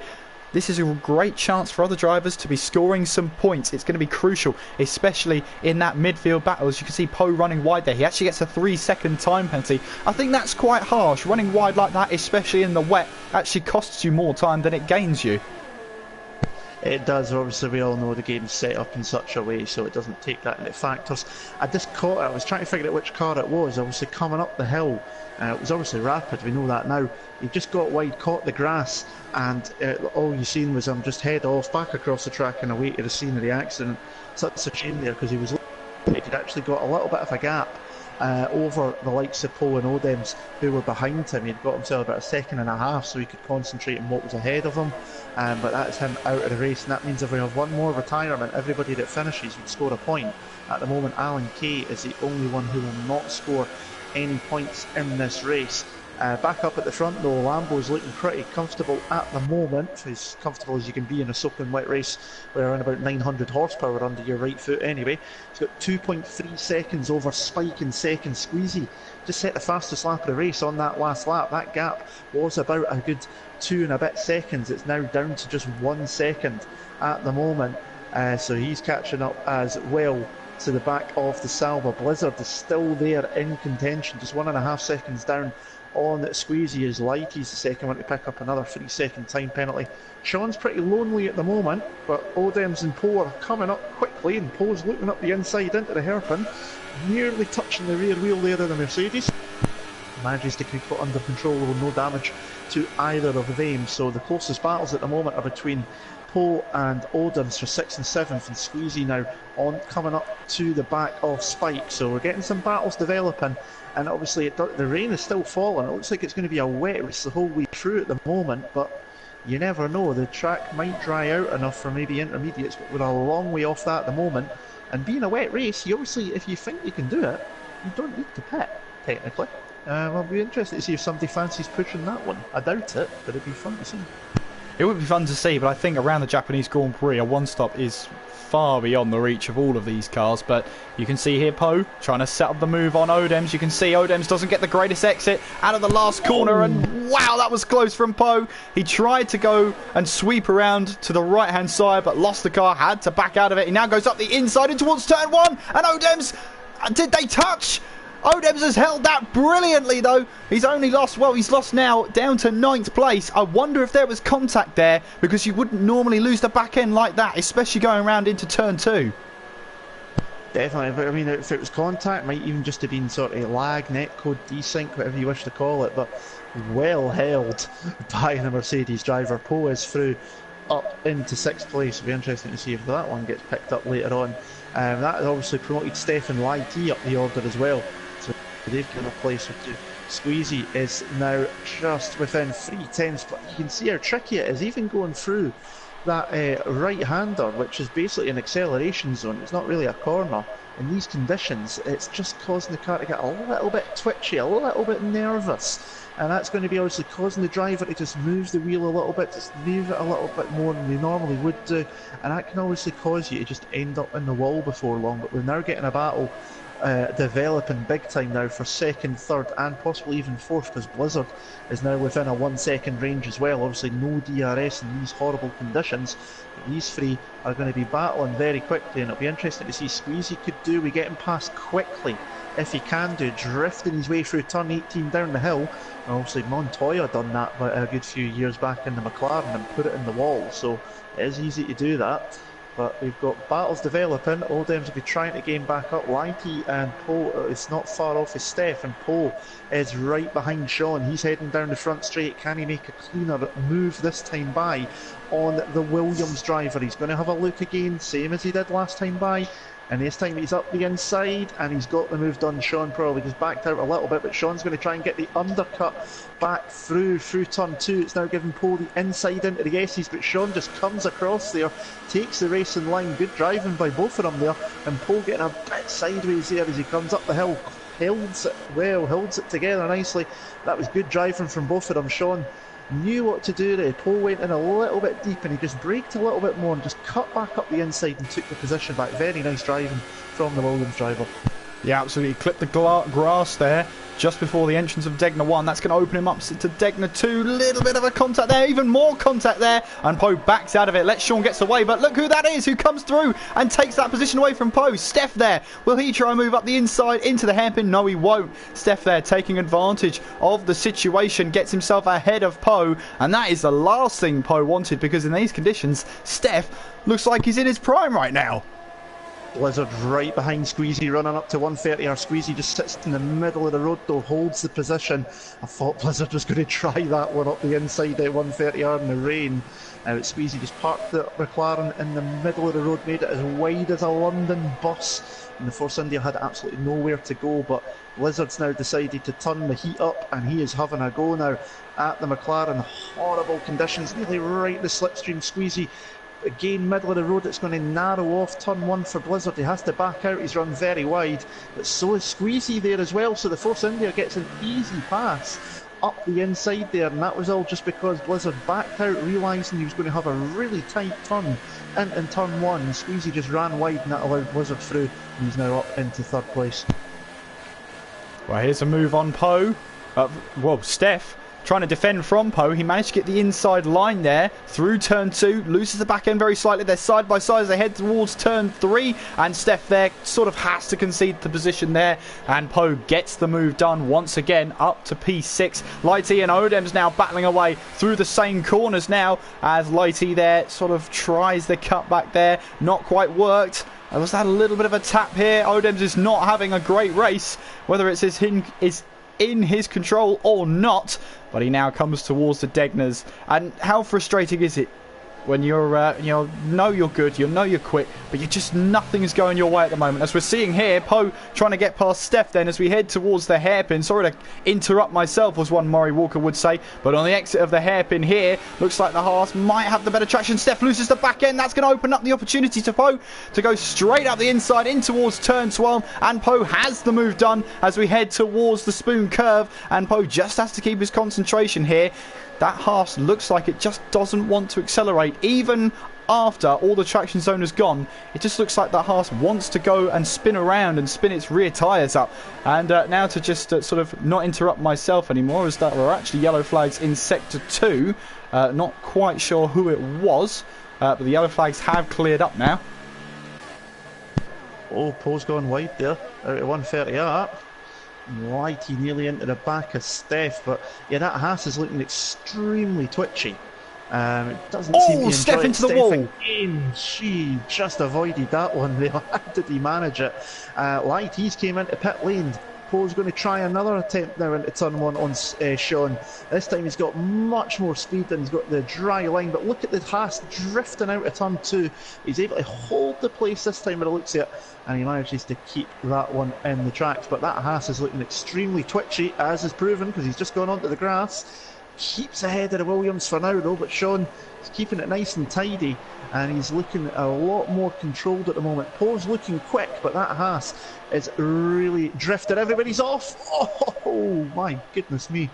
this is a great chance for other drivers to be scoring some points. It's going to be crucial, especially in that midfield battle. As you can see, Poe running wide there. He actually gets a 3-second time penalty. I think that's quite harsh. Running wide like that, especially in the wet, actually costs you more time than it gains you. It does. Obviously, we all know the game's set up in such a way, so it doesn't take that into factors. I just caught it. I was trying to figure out which car it was. Obviously, coming up the hill, it was obviously Rapid. We know that now. He just got wide, caught the grass, and all you seen was him just head off back across the track and away to the scene of the accident. Such a shame there, because he was. He'd actually got a little bit of a gap over the likes of Poe and Odems, who were behind him. He'd got himself about 1.5 seconds, so he could concentrate on what was ahead of him. But that's him out of the race, and that means if we have one more retirement, everybody that finishes would score a point. At the moment, Alan Kay is the only one who will not score any points in this race. Back up at the front though, Lambo's looking pretty comfortable at the moment, as comfortable as you can be in a soaking wet race with around about 900 horsepower under your right foot anyway. He's got 2.3 seconds over Spike in second. Squeezy just set the fastest lap of the race on that last lap. That gap was about a good 2 and a bit seconds. It's now down to just 1 second at the moment, so he's catching up as well to the back of the Salva. Blizzard is still there in contention, just 1.5 seconds down on Squeezy. As Lighty's the second one to pick up another 3-second time penalty. Sean's pretty lonely at the moment, but Odems and Poe are coming up quickly, and Poe's looking up the inside into the hairpin, nearly touching the rear wheel there of the Mercedes. Manages to keep it under control with no damage to either of them. So the closest battles at the moment are between Poe and Odems for 6th and 7th, and Squeezy now on coming up to the back of Spike. So we're getting some battles developing, and obviously the rain is still falling. It looks like it's going to be a wet race the whole way through at the moment, but you never know. The track might dry out enough for maybe intermediates, but we're a long way off that at the moment. And being a wet race, you obviously, if you think you can do it, you don't need to pit, technically. Well, it'll be interesting to see if somebody fancies pushing that one. I doubt it, but it'd be fun to see. It would be fun to see, but I think around the Japanese Grand Prix, a one-stop is far beyond the reach of all of these cars. But you can see here Poe trying to set up the move on Odems. You can see Odems doesn't get the greatest exit out of the last corner, and wow, that was close from Poe. He tried to go and sweep around to the right-hand side, but lost the car, had to back out of it. He now goes up the inside and towards turn 1, and Odems, did they touch? Odems has held that brilliantly though. He's only lost, well, he's lost now down to 9th place. I wonder if there was contact there, because you wouldn't normally lose the back end like that, especially going around into turn 2. Definitely, but I mean, if it was contact, it might even just have been sort of lag, netcode, desync, whatever you wish to call it, but well held by the Mercedes driver. Poe is through up into 6th place. It'll be interesting to see if that one gets picked up later on. That has obviously promoted Stefan Lighty up the order as well. So they've given a place or two. Squeezy is now just within 3/10, but you can see how tricky it is, even going through that right-hander, which is basically an acceleration zone. It's not really a corner. In these conditions, it's just causing the car to get a little bit twitchy, a little bit nervous. And that's going to be obviously causing the driver to just move the wheel a little bit, just move it a little bit more than they normally would do. And that can obviously cause you to just end up in the wall before long. But we're now getting a battle developing big time now for 2nd, 3rd and possibly even 4th, because Blizzard is now within a 1 second range as well. Obviously no DRS in these horrible conditions, but these three are going to be battling very quickly, and it'll be interesting to see Squeezy could do. We get him past quickly if he can do, drifting his way through turn 18 down the hill. And obviously Montoya done that a good few years back in the McLaren and put it in the wall, so it is easy to do that. But we've got battles developing. Odems will be trying to gain back up. Lighty and Poe is not far off his Steph, and Poe is right behind Sean. He's heading down the front straight. Can he make a cleaner move this time by on the Williams driver? He's going to have a look again, same as he did last time by. And this time he's up the inside, and he's got the move done. Sean probably just backed out a little bit, but Sean's going to try and get the undercut back through turn 2. It's now giving Poe the inside into the S's, but Sean just comes across there, takes the racing line. Good driving by both of them there, and Poe getting a bit sideways there as he comes up the hill. Holds it well, holds it together nicely. That was good driving from both of them. Sean knew what to do there. Poe went in a little bit deep, and he just braked a little bit more and just cut back up the inside and took the position back. Very nice driving from the Williams driver. Yeah, absolutely. Clipped the grass there just before the entrance of Degner 1. That's going to open him up to Degner 2. Little bit of a contact there, even more contact there, and Poe backs out of it. Lets Sean gets away, but look who that is who comes through and takes that position away from Poe. Steph there. Will he try and move up the inside into the hairpin? No, he won't. Steph there taking advantage of the situation, gets himself ahead of Poe, and that is the last thing Poe wanted, because in these conditions, Steph looks like he's in his prime right now. Blizzard right behind Squeezy, running up to 130R. Squeezy just sits in the middle of the road though, holds the position. I thought Blizzard was going to try that one up the inside at 130R in the rain. But Squeezy just parked the McLaren in the middle of the road, made it as wide as a London bus, and the Force India had absolutely nowhere to go. But Blizzard's now decided to turn the heat up, and he is having a go now at the McLaren. Horrible conditions, nearly right in the slipstream. Squeezy again, middle of the road. It's going to narrow off turn 1 for Blizzard. He has to back out. He's run very wide, but so is Squeezy there as well. So the Force India gets an easy pass up the inside there, and that was all just because Blizzard backed out, realising he was going to have a really tight turn in turn 1. Squeezy just ran wide, and that allowed Blizzard through, and he's now up into 3rd place. Well, here's a move on Poe. Well, Steph trying to defend from Poe. He managed to get the inside line there through turn 2, loses the back end very slightly. They're side by side as they head towards turn 3, and Steph there sort of has to concede the position there, and Poe gets the move done once again up to P6. Lighty and Odem's now battling away through the same corners now as Lighty there sort of tries the cut back there, not quite worked. Was that a little bit of a tap here? Odems is not having a great race, whether it's in his control or not, but he now comes towards the Degners. And how frustrating is it when you're you know you're good, you know you're quick, but you just nothing's going your way at the moment. As we're seeing here, Poe trying to get past Steph then as we head towards the hairpin. Sorry to interrupt myself, was one Murray Walker would say, but on the exit of the hairpin here, looks like the Haas might have the better traction. Steph loses the back end. That's going to open up the opportunity to Poe to go straight up the inside in towards turn 12, and Poe has the move done as we head towards the spoon curve, and Poe just has to keep his concentration here. That Haas looks like it just doesn't want to accelerate, even after all the traction zone has gone. It just looks like that Haas wants to go and spin around and spin its rear tyres up. And now to just sort of not interrupt myself anymore, as that were actually yellow flags in sector 2. Not quite sure who it was, but the yellow flags have cleared up now. Oh, Poe's gone wide there, out of 130 up. Lighty nearly into the back of Steph, but yeah, that Haas is looking extremely twitchy. It doesn't seem to enjoy Steph it. into the Steph wall. Again, she just avoided that one there. How did he manage it? Lighty's came into pit lane. Poe's going to try another attempt now into turn 1 on Sean. This time he's got much more speed and he's got the dry line, but look at the Haas drifting out of turn 2. He's able to hold the place this time by the looks of it, and he manages to keep that one in the tracks. But that Haas is looking extremely twitchy, as is proven, because he's just gone onto the grass. Keeps ahead of the Williams for now though, but Sean is keeping it nice and tidy, and he's looking a lot more controlled at the moment. Poe's looking quick, but that Haas is really drifted. Everybody's off. Oh my goodness me,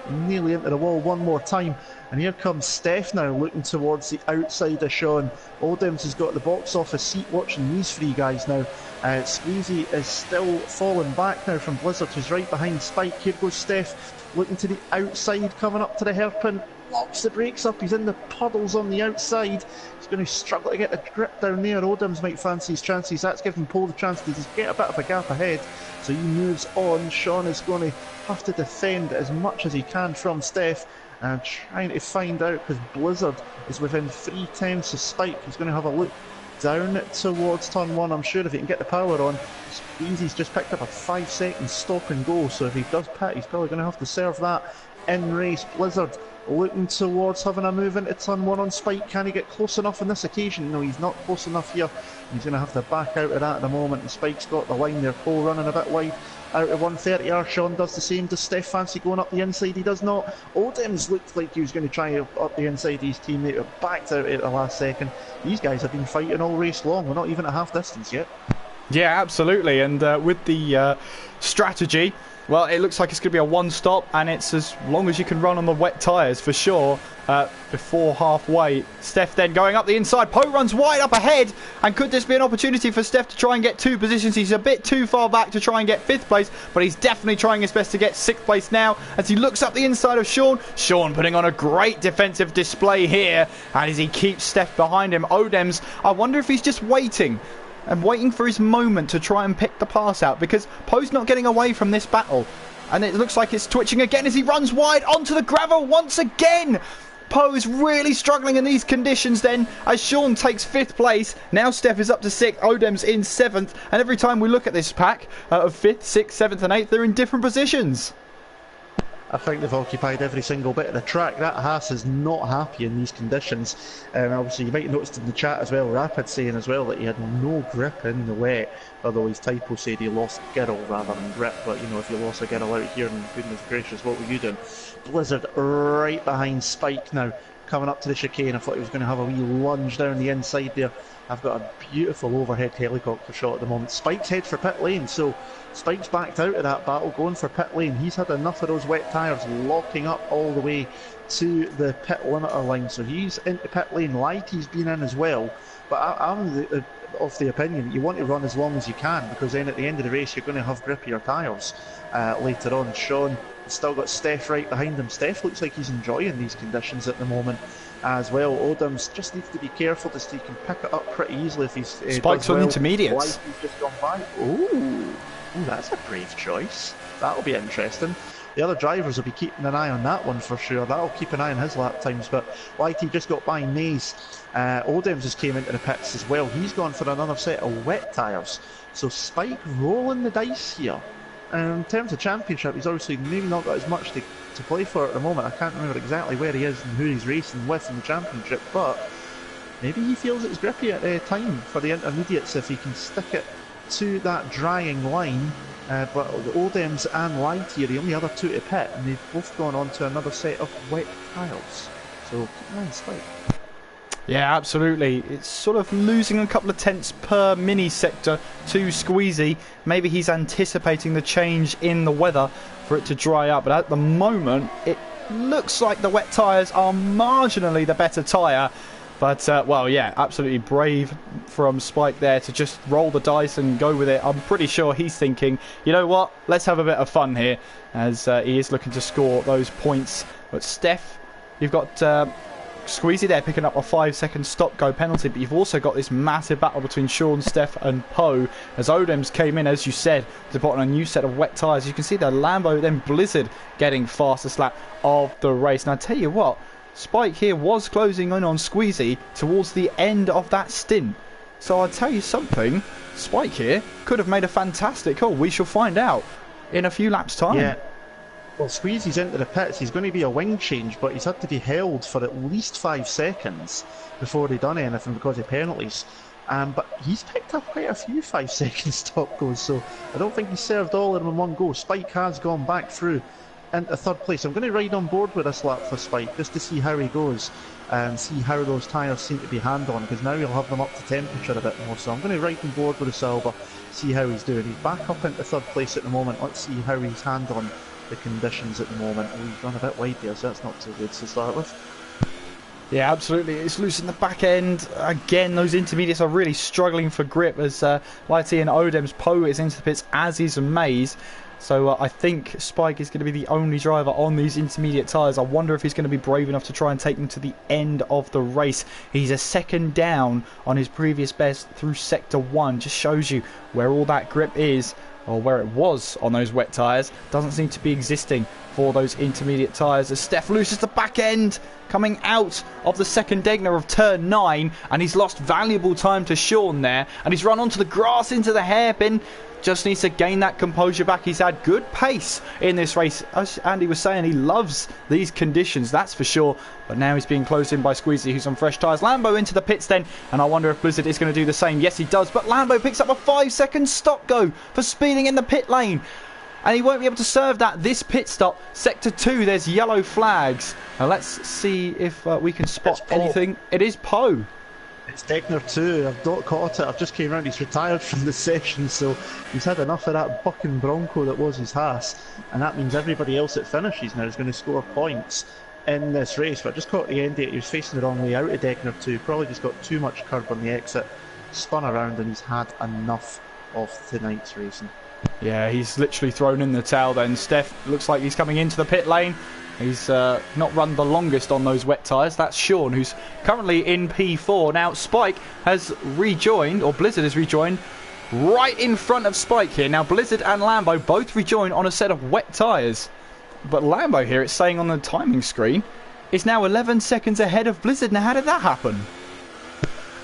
nearly into the wall one more time. And here comes Steph now, looking towards the outside of Sean. Odems has got the box office seat watching these three guys now. Squeezy is still falling back now from Blizzard, who's right behind Spike. Here goes Steph, looking to the outside, coming up to the hairpin. Locks the brakes up, he's in the puddles on the outside. He's going to struggle to get a grip down there. Odems might fancy his chances. That's giving Poe the chance to just get a bit of a gap ahead. So he moves on. Sean is going to have to defend as much as he can from Steph, and trying to find out, because Blizzard is within 3/10 of Spike. He's going to have a look down towards turn 1. I'm sure if he can get the power on. Squeezy's just picked up a 5-second stop and go, so if he does pit, he's probably going to have to serve that in race. Blizzard looking towards having a move into turn 1 on Spike. Can he get close enough on this occasion? No, he's not close enough here. He's going to have to back out of that at the moment, and Spike's got the line there. Poe running a bit wide out of 130. Sean does the same. Does Steph fancy going up the inside? He does not. Odems looked like he was going to try up the inside. His teammate but backed out at the last second. These guys have been fighting all race long. We're not even at half distance yet. Yeah, absolutely. And with the strategy, well, it looks like it's going to be a one-stop, and it's as long as you can run on the wet tyres for sure. Before halfway, Steph then going up the inside. Poe runs wide up ahead, and could this be an opportunity for Steph to try and get 2 positions? He's a bit too far back to try and get 5th place, but he's definitely trying his best to get 6th place now as he looks up the inside of Sean. Sean putting on a great defensive display here, and as he keeps Steph behind him. Odems, I wonder if he's just waiting for his moment to try and pick the pass out, because Poe's not getting away from this battle, and it looks like it's twitching again as he runs wide onto the gravel once again. Poe is really struggling in these conditions then, as Sean takes 5th place. Now Steph is up to 6th, Odems in 7th, and every time we look at this pack of 5th, 6th, 7th and 8th, they're in different positions. I think they've occupied every single bit of the track. That Haas is not happy in these conditions. Obviously, you might have noticed in the chat as well, Rapid saying as well that he had no grip in the wet, although his typo said he lost girl rather than grip. But, you know, if you lost a girl out here, and goodness gracious, what were you doing? Blizzard right behind Spike now, coming up to the chicane. I thought he was going to have a wee lunge down the inside there. I've got a beautiful overhead helicopter shot at the moment. Spike's head for pit lane, so Spike's backed out of that battle, going for pit lane. He's had enough of those wet tyres, locking up all the way to the pit limiter line, so he's into pit lane. Lighty's been in as well, but I'm of the opinion you want to run as long as you can, because then at the end of the race you're going to have grippier tyres later on. Sean still got Steph right behind him. Steph looks like he's enjoying these conditions at the moment as well. Odams just needs to be careful, just so he can pick it up pretty easily if he's Spikes on intermediates. Lighty's just gone by. Ooh, that's a brave choice. That'll be interesting. The other drivers will be keeping an eye on that one for sure. That'll keep an eye on his lap times. But Lighty just got by Maze. Odems just came into the pits as well. He's gone for another set of wet tyres. So Spike rolling the dice here. In terms of championship, he's obviously maybe not got as much to play for at the moment. I can't remember exactly where he is and who he's racing with in the championship. But maybe he feels it's grippy at time for the intermediates if he can stick it to that drying line. But the Odems and Lighty are the only other two to pit, and they've both gone on to another set of wet tyres. So keep an eye on Spike. Yeah, absolutely. It's sort of losing a couple of tenths per mini sector to Squeezy. Maybe he's anticipating the change in the weather for it to dry up, but at the moment it looks like the wet tyres are marginally the better tyre. But, well, yeah, absolutely brave from Spike there to just roll the dice and go with it. I'm pretty sure he's thinking, you know what, let's have a bit of fun here, as he is looking to score those points. But Steph, you've got Squeezy there picking up a 5-second stop-go penalty, but you've also got this massive battle between Sean, Steph and Poe, as Odems came in, as you said, to put on a new set of wet tyres. You can see the Lambo, then Blizzard, getting fastest lap of the race. And I tell you what, Spike here was closing in on Squeezy towards the end of that stint. So I'll tell you something, Spike here could have made a fantastic call. We shall find out in a few laps' time. Yeah. Well, Squeezy's into the pits. He's going to be a wing change, but he's had to be held for at least 5 seconds before he done anything because of penalties. But he's picked up quite a few 5-second stop goes, so I don't think he served all of them in one go. Spike has gone back through into third place. I'm going to ride on board with this lap for Spike just to see how he goes and see how those tyres seem to be hand on, because now he'll have them up to temperature a bit more. So I'm going to ride on board with the Silver, see how he's doing. He's back up into third place at the moment. Let's see how he's hand on the conditions at the moment. Oh, he's run a bit wide there, so that's not too good to start with. Yeah, absolutely. It's loose in the back end. Again, those intermediates are really struggling for grip as Lighty and Odems. Poe is into the pits, as is Maze. So I think Spike is going to be the only driver on these intermediate tyres. I wonder if he's going to be brave enough to try and take them to the end of the race. He's a second down on his previous best through Sector 1. Just shows you where all that grip is, or where it was on those wet tyres. Doesn't seem to be existing for those intermediate tyres as Steph loses the back end coming out of the second Degner of turn 9, and he's lost valuable time to Sean there, and he's run onto the grass into the hairpin. Just needs to gain that composure back. He's had good pace in this race. As Andy was saying, he loves these conditions, that's for sure. But now he's being closed in by Squeezy, who's on fresh tyres. Lambo into the pits then, and I wonder if Blizzard is going to do the same. Yes, he does, but Lambo picks up a 5-second stop go for speeding in the pit lane. And he won't be able to serve that this pit stop. Sector 2, there's yellow flags. Now let's see if we can spot anything. It is Poe. It's Degner 2. I've not caught it. I've just came round. He's retired from the session, so he's had enough of that bucking bronco that was his Haas, and that means everybody else that finishes now is going to score points in this race. But I just caught the end of it. He was facing the wrong way out of Degner 2. Probably just got too much curb on the exit, spun around, and he's had enough of tonight's racing. Yeah, he's literally thrown in the towel then. Steph looks like he's coming into the pit lane. He's not run the longest on those wet tyres. That's Sean, who's currently in P4. Now, Spike has rejoined, or Blizzard has rejoined, right in front of Spike here. Now, Blizzard and Lambo both rejoined on a set of wet tyres. But Lambo here, it's saying on the timing screen, is now 11 seconds ahead of Blizzard. Now, how did that happen?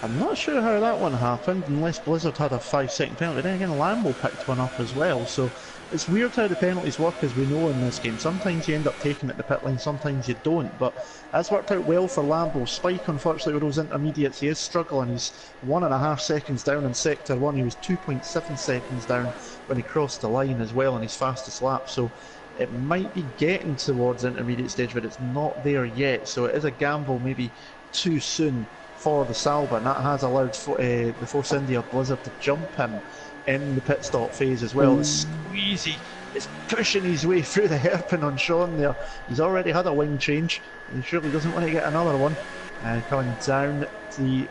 I'm not sure how that one happened, unless Blizzard had a 5-second penalty. Then again, Lambo picked one up as well, so it's weird how the penalties work, as we know in this game. Sometimes you end up taking it at the pit lane, sometimes you don't, but that's worked out well for Lambo. Spike, unfortunately, with those intermediates, he is struggling. He's 1.5 seconds down in Sector 1. He was 2.7 seconds down when he crossed the line as well in his fastest lap, so It might be getting towards intermediate stage, but it's not there yet. So it is a gamble maybe too soon for the Sauber, and that has allowed the Force India Blizzard to jump him in the pit stop phase as well. Squeezy is pushing his way through the hairpin on Sean there. He's already had a wing change, and he surely doesn't want to get another one. Coming down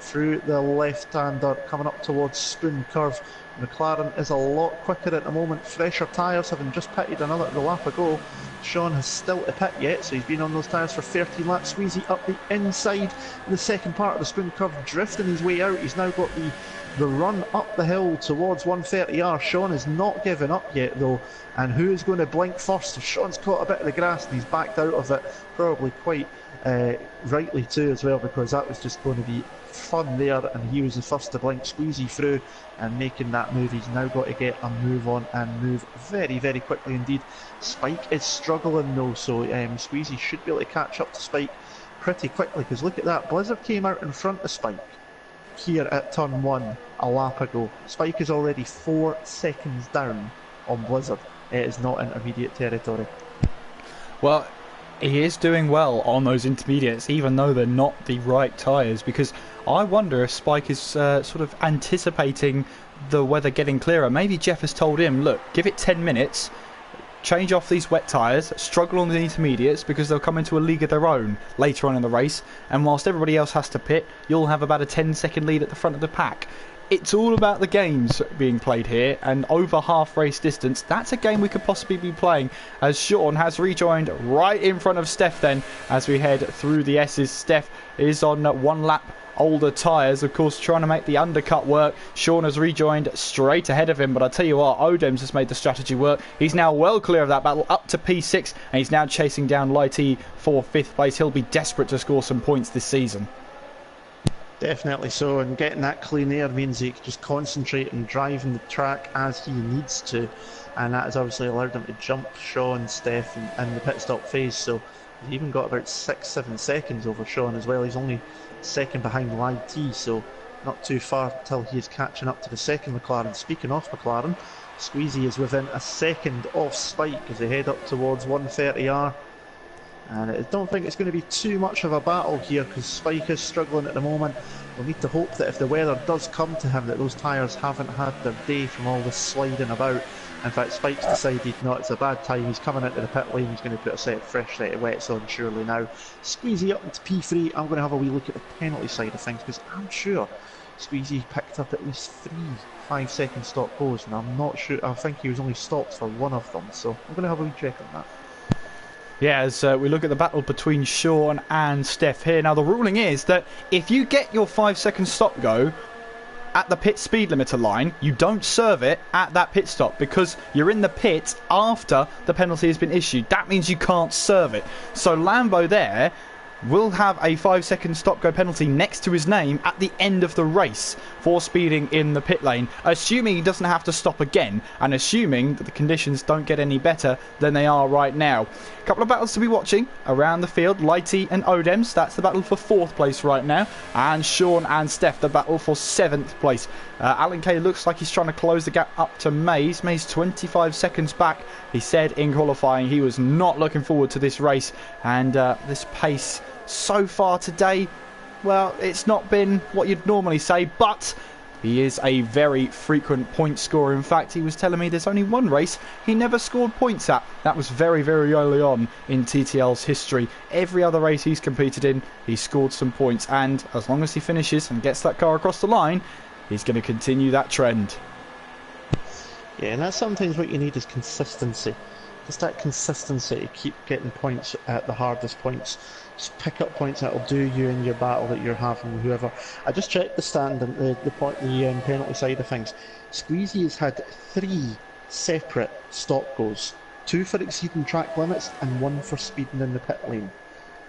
through the left-hander, coming up towards Spoon Curve. McLaren is a lot quicker at the moment. Fresher tyres, having just pitted another lap ago. Sean has still to pit yet, so he's been on those tyres for 13 laps. Squeezy up the inside in the second part of the Spoon Curve, drifting his way out. He's now got the run up the hill towards 130R. Sean is not giving up yet though, and who is going to blink first? So Sean's caught a bit of the grass and he's backed out of it, probably quite rightly too as well, because that was just going to be fun there, and he was the first to blink. Squeezy through and making that move. He's now got to get a move on and move very, very quickly indeed. Spike is struggling though, so Squeezy should be able to catch up to Spike pretty quickly, because look at that, Blizzard came out in front of Spike here at turn 1 a lap ago. Spike is already 4 seconds down on Blizzard. It is not intermediate territory. Well, he is doing well on those intermediates, even though they're not the right tyres, because I wonder if Spike is sort of anticipating the weather getting clearer. Maybe Jeff has told him, look, give it 10 minutes, change off these wet tyres, struggle on the intermediates, because they'll come into a league of their own later on in the race, and whilst everybody else has to pit, you'll have about a 10-second lead at the front of the pack. It's all about the games being played here, and over half race distance, that's a game we could possibly be playing, as Sean has rejoined right in front of Steph then as we head through the S's. Steph is on 1 lap older tyres, of course, trying to make the undercut work. Sean has rejoined straight ahead of him, but I tell you what, Odems has made the strategy work. He's now well clear of that battle, up to P6, and he's now chasing down Lighty for 5th place. He'll be desperate to score some points this season. Definitely so, and getting that clean air means he can just concentrate and driving the track as he needs to, and that has obviously allowed him to jump Sean, Steph in the pit stop phase. So he even got about 6-7 seconds over Sean as well. He's only second behind YT, so not too far till he is catching up to the second McLaren. Speaking of McLaren, Squeezy is within a second off Spike as they head up towards 130R. And I don't think it's going to be too much of a battle here, because Spike is struggling at the moment. We'll need to hope that if the weather does come to him, that those tyres haven't had their day from all this sliding about. In fact, Spike's decided not, it's a bad time. He's coming into the pit lane, he's going to put a fresh set of wets on surely now. Squeezy up into P3. I'm going to have a wee look at the penalty side of things, because I'm sure Squeezy picked up at least 3 5-second stop goes, and I'm not sure, I think he was only stopped for 1 of them, so I'm going to have a wee check on that. Yeah, as we look at the battle between Sean and Steph here. Now, the ruling is that if you get your 5-second stop go at the pit speed limiter line, you don't serve it at that pit stop, because you're in the pit after the penalty has been issued. That means you can't serve it. So Lambo there will have a 5-second stop go penalty next to his name at the end of the race for speeding in the pit lane, assuming he doesn't have to stop again, and assuming that the conditions don't get any better than they are right now. A couple of battles to be watching around the field. Lighty and Odems, that's the battle for 4th place right now, and Sean and Steph, the battle for 7th place. Alan Kay looks like he's trying to close the gap up to Mays. Mays 25 seconds back. He said in qualifying he was not looking forward to this race, and this pace so far today, well, it's not been what you'd normally say, but he is a very frequent point scorer. In fact, he was telling me there's only 1 race he never scored points at. That was very, very early on in TTL's history. Every other race he's competed in, he scored some points, and as long as he finishes and gets that car across the line, he's going to continue that trend. Yeah, and that's sometimes what you need is consistency. Just that consistency to keep getting points at the hardest points. Just pick up points that will do you in your battle that you're having with whoever. I just checked the stand and the penalty side of things. Squeezy has had 3 separate stop goes. 2 for exceeding track limits and 1 for speeding in the pit lane.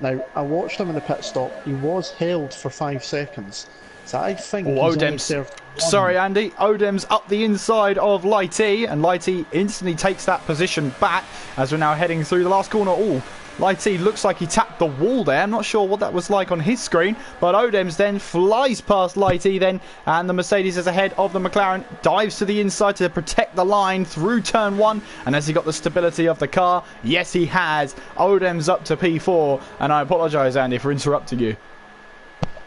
Now, I watched him in the pit stop. He was held for 5 seconds. So I think he's only served 1. Sorry, Andy. Odems up the inside of Lighty, and Lighty instantly takes that position back as we're now heading through the last corner. Oh, Lighty looks like he tapped the wall there. I'm not sure what that was like on his screen, but Odems then flies past Lighty then, and the Mercedes is ahead of the McLaren, dives to the inside to protect the line through turn 1, and has he got the stability of the car? Yes, he has. Odems up to P4, and I apologise, Andy, for interrupting you.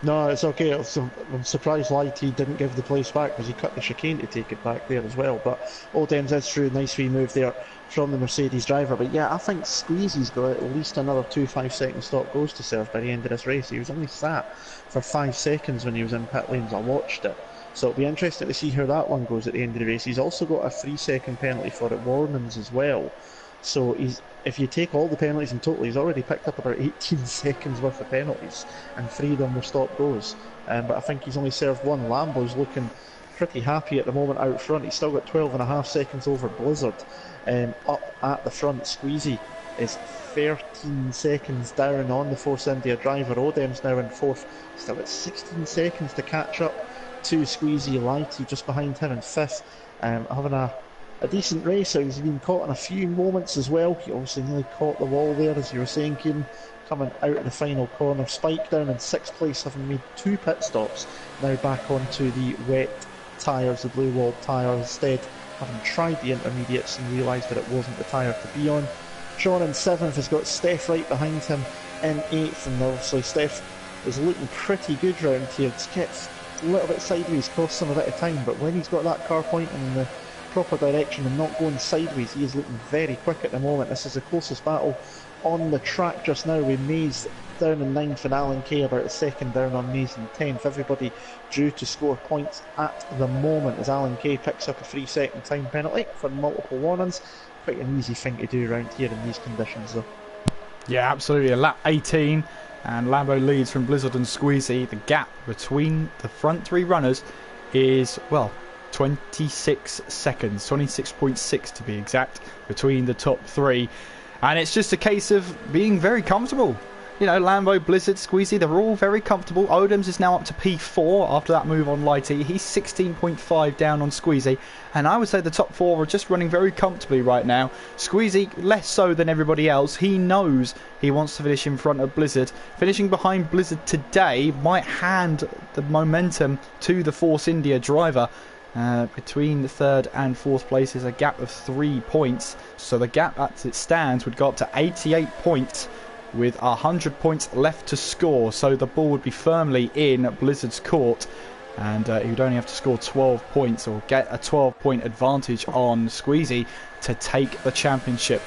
No, it's okay. I'm surprised Lighty didn't give the place back because he cut the chicane to take it back there as well. But Odems is through, nice wee move there from the Mercedes driver. But yeah, I think Squeezy's got at least another 2 5-second stop goes to serve by the end of this race. He was only sat for 5 seconds when he was in pit lanes. I watched it. So it'll be interesting to see how that one goes at the end of the race. He's also got a 3-second penalty for it warnings as well. So if you take all the penalties in total, he's already picked up about 18 seconds worth of penalties, and 3 of them were stop goes. But I think he's only served 1. Lambo's looking pretty happy at the moment out front. He's still got 12.5 seconds over Blizzard. Up at the front, Squeezy is 13 seconds down on the Force India driver. Odem's now in 4th. Still got 16 seconds to catch up to Squeezy. Lighty just behind him in 5th. Having a decent race. He's been caught in a few moments as well. He obviously nearly caught the wall there, as you were saying, Kieran, coming out of the final corner. Spike down in 6th place, having made 2 pit stops. Now back onto the wet tyres, the blue wall tyre, instead having tried the intermediates and realised that it wasn't the tyre to be on. Sean in 7th has got Steph right behind him in 8th, and obviously Steph is looking pretty good round here. Just gets a little bit sideways, costs him a bit of time, but when he's got that car pointing in the proper direction and not going sideways, he is looking very quick at the moment. This is the closest battle on the track just now, with Mays down in 9th and Alan Kay about a second down on Mays in 10th. Everybody due to score points at the moment as Alan Kay picks up a 3-second time penalty for multiple warnings. Quite an easy thing to do around here in these conditions though. Yeah, absolutely. A lap 18 and Lambo leads from Blizzard and Squeezy. The gap between the front 3 runners is, well, 26 seconds, 26.6 to be exact, between the top 3, and it's just a case of being very comfortable. You know, Lambo, Blizzard, Squeezy, they're all very comfortable. Odems is now up to P4 after that move on Lighty. He's 16.5 down on Squeezy, and I would say the top 4 are just running very comfortably right now. Squeezy less so than everybody else. He knows he wants to finish in front of Blizzard. Finishing behind Blizzard today might hand the momentum to the Force India driver. Between the 3rd and 4th place is a gap of 3 points, so the gap as it stands would go up to 88 points with 100 points left to score, so the ball would be firmly in Blizzard's court, and he would only have to score 12 points or get a 12-point advantage on Squeezy to take the championship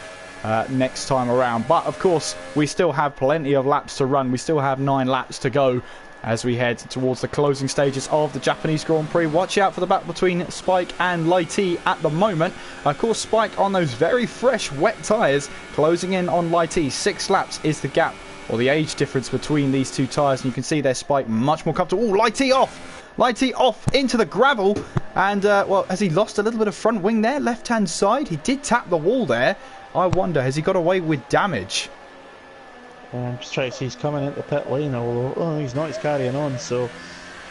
next time around. But of course we still have plenty of laps to run. We still have 9 laps to go as we head towards the closing stages of the Japanese Grand Prix. Watch out for the battle between Spike and Lighty at the moment. Of course, Spike on those very fresh wet tyres, closing in on Lighty. 6 laps is the gap, or the age difference between these 2 tyres, and you can see there Spike much more comfortable. Oh, Lighty off! Lighty off into the gravel, and well, has he lost a little bit of front wing there, left hand side? He did tap the wall there. I wonder, has he got away with damage? I'm just trying to see, he's coming into pit lane, although he's not, he's carrying on, so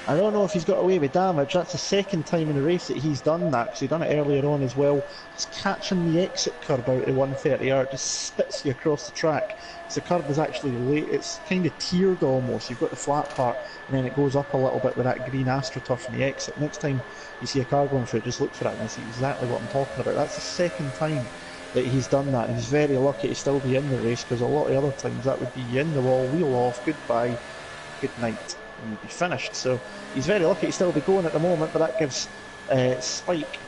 I don't know if he's got away with damage. That's the 2nd time in the race that he's done that, because he'd done it earlier on as well. He's catching the exit curb out at 130R, it just spits you across the track. So the curb is actually late, it's kind of tiered almost. You've got the flat part, and then it goes up a little bit with that green AstroTurf in the exit. Next time you see a car going through it, just look for it and see exactly what I'm talking about. That's the 2nd time that he's done that, and he's very lucky to still be in the race, because a lot of other times that would be in the wall, wheel off, goodbye, good night, and you'd be finished. So he's very lucky to still be going at the moment, but that gives Spike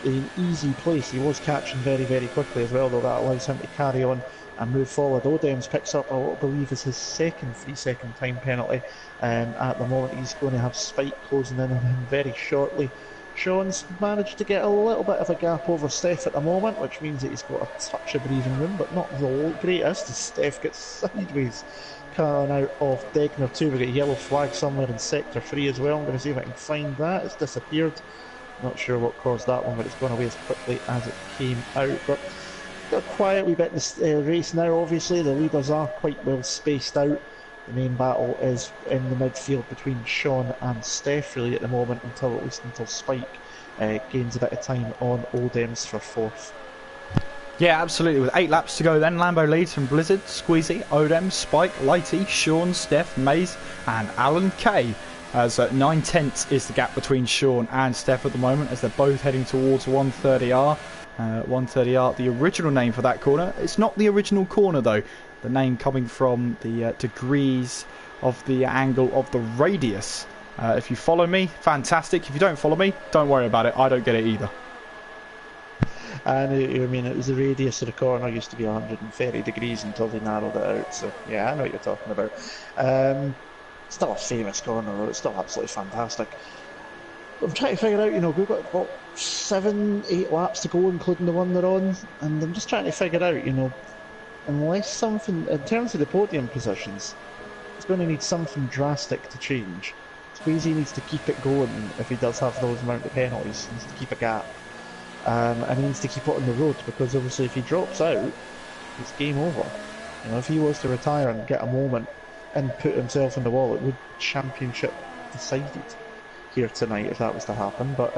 an easy place. He was catching very, very quickly as well, though that allows him to carry on and move forward. Odems picks up, I believe, is his 2nd 3-second time penalty. At the moment he's going to have Spike closing in on him very shortly. Sean's managed to get a little bit of a gap over Steph at the moment, which means that he's got a touch of breathing room, but not the greatest, as Steph gets sideways coming out of Degner 2. We've got a yellow flag somewhere in sector 3 as well. I'm going to see if I can find that. It's disappeared. Not sure what caused that one, but it's gone away as quickly as it came out. But got a quiet wee bit in this race now. Obviously the leaders are quite well spaced out. The main battle is in the midfield between Sean and Steph really at the moment, until at least until Spike gains a bit of time on Odems for 4th. Yeah, absolutely. With 8 laps to go then, Lambo leads from Blizzard, Squeezy, Odem, Spike, Lighty, Sean, Steph, Maze and Alan K. As 9/10 is the gap between Sean and Steph at the moment, as they're both heading towards 130R. 130R, the original name for that corner. It's not the original corner though. The name coming from the degrees of the angle of the radius. If you follow me, fantastic. If you don't follow me, don't worry about it. I don't get it either. And I mean, it was the radius of the corner used to be 130 degrees until they narrowed it out. So yeah, I know what you're talking about. Still a famous corner, though. It's still absolutely fantastic. I'm trying to figure out, you know, we've got about 7, 8 laps to go, including the one they're on, and I'm just trying to figure out, you know, unless something, in terms of the podium positions, it's going to need something drastic to change. Squeezy needs to keep it going if he does have those amount of penalties. He needs to keep a gap. And he needs to keep it on the road, because obviously if he drops out, it's game over. You know, if he was to retire and get a moment and put himself in the wall, it would be championship decided here tonight if that was to happen. But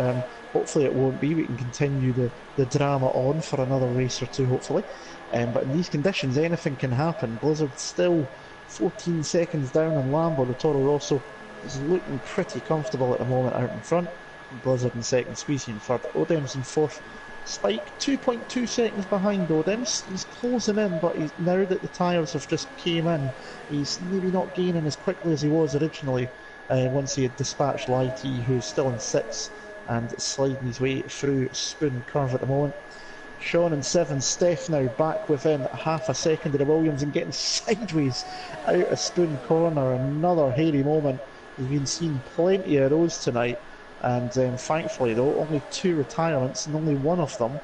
hopefully it won't be. We can continue the drama on for another race or two, hopefully. But in these conditions, anything can happen. Blizzard still 14 seconds down on Lambo. The Toro Rosso is looking pretty comfortable at the moment out in front. Blizzard in second, Squeezy in third, Odem's in fourth. Spike 2.2 seconds behind Odem's. He's closing in, but now that the tyres have just came in, he's maybe not gaining as quickly as he was originally once he had dispatched Lighty, who's still in sixth and sliding his way through Spoon Curve at the moment. Sean in 7th, Steph now back within half a second of the Williams and getting sideways out of Spoon Corner. Another hairy moment. We've been seeing plenty of those tonight. And thankfully though, only 2 retirements, and only one of them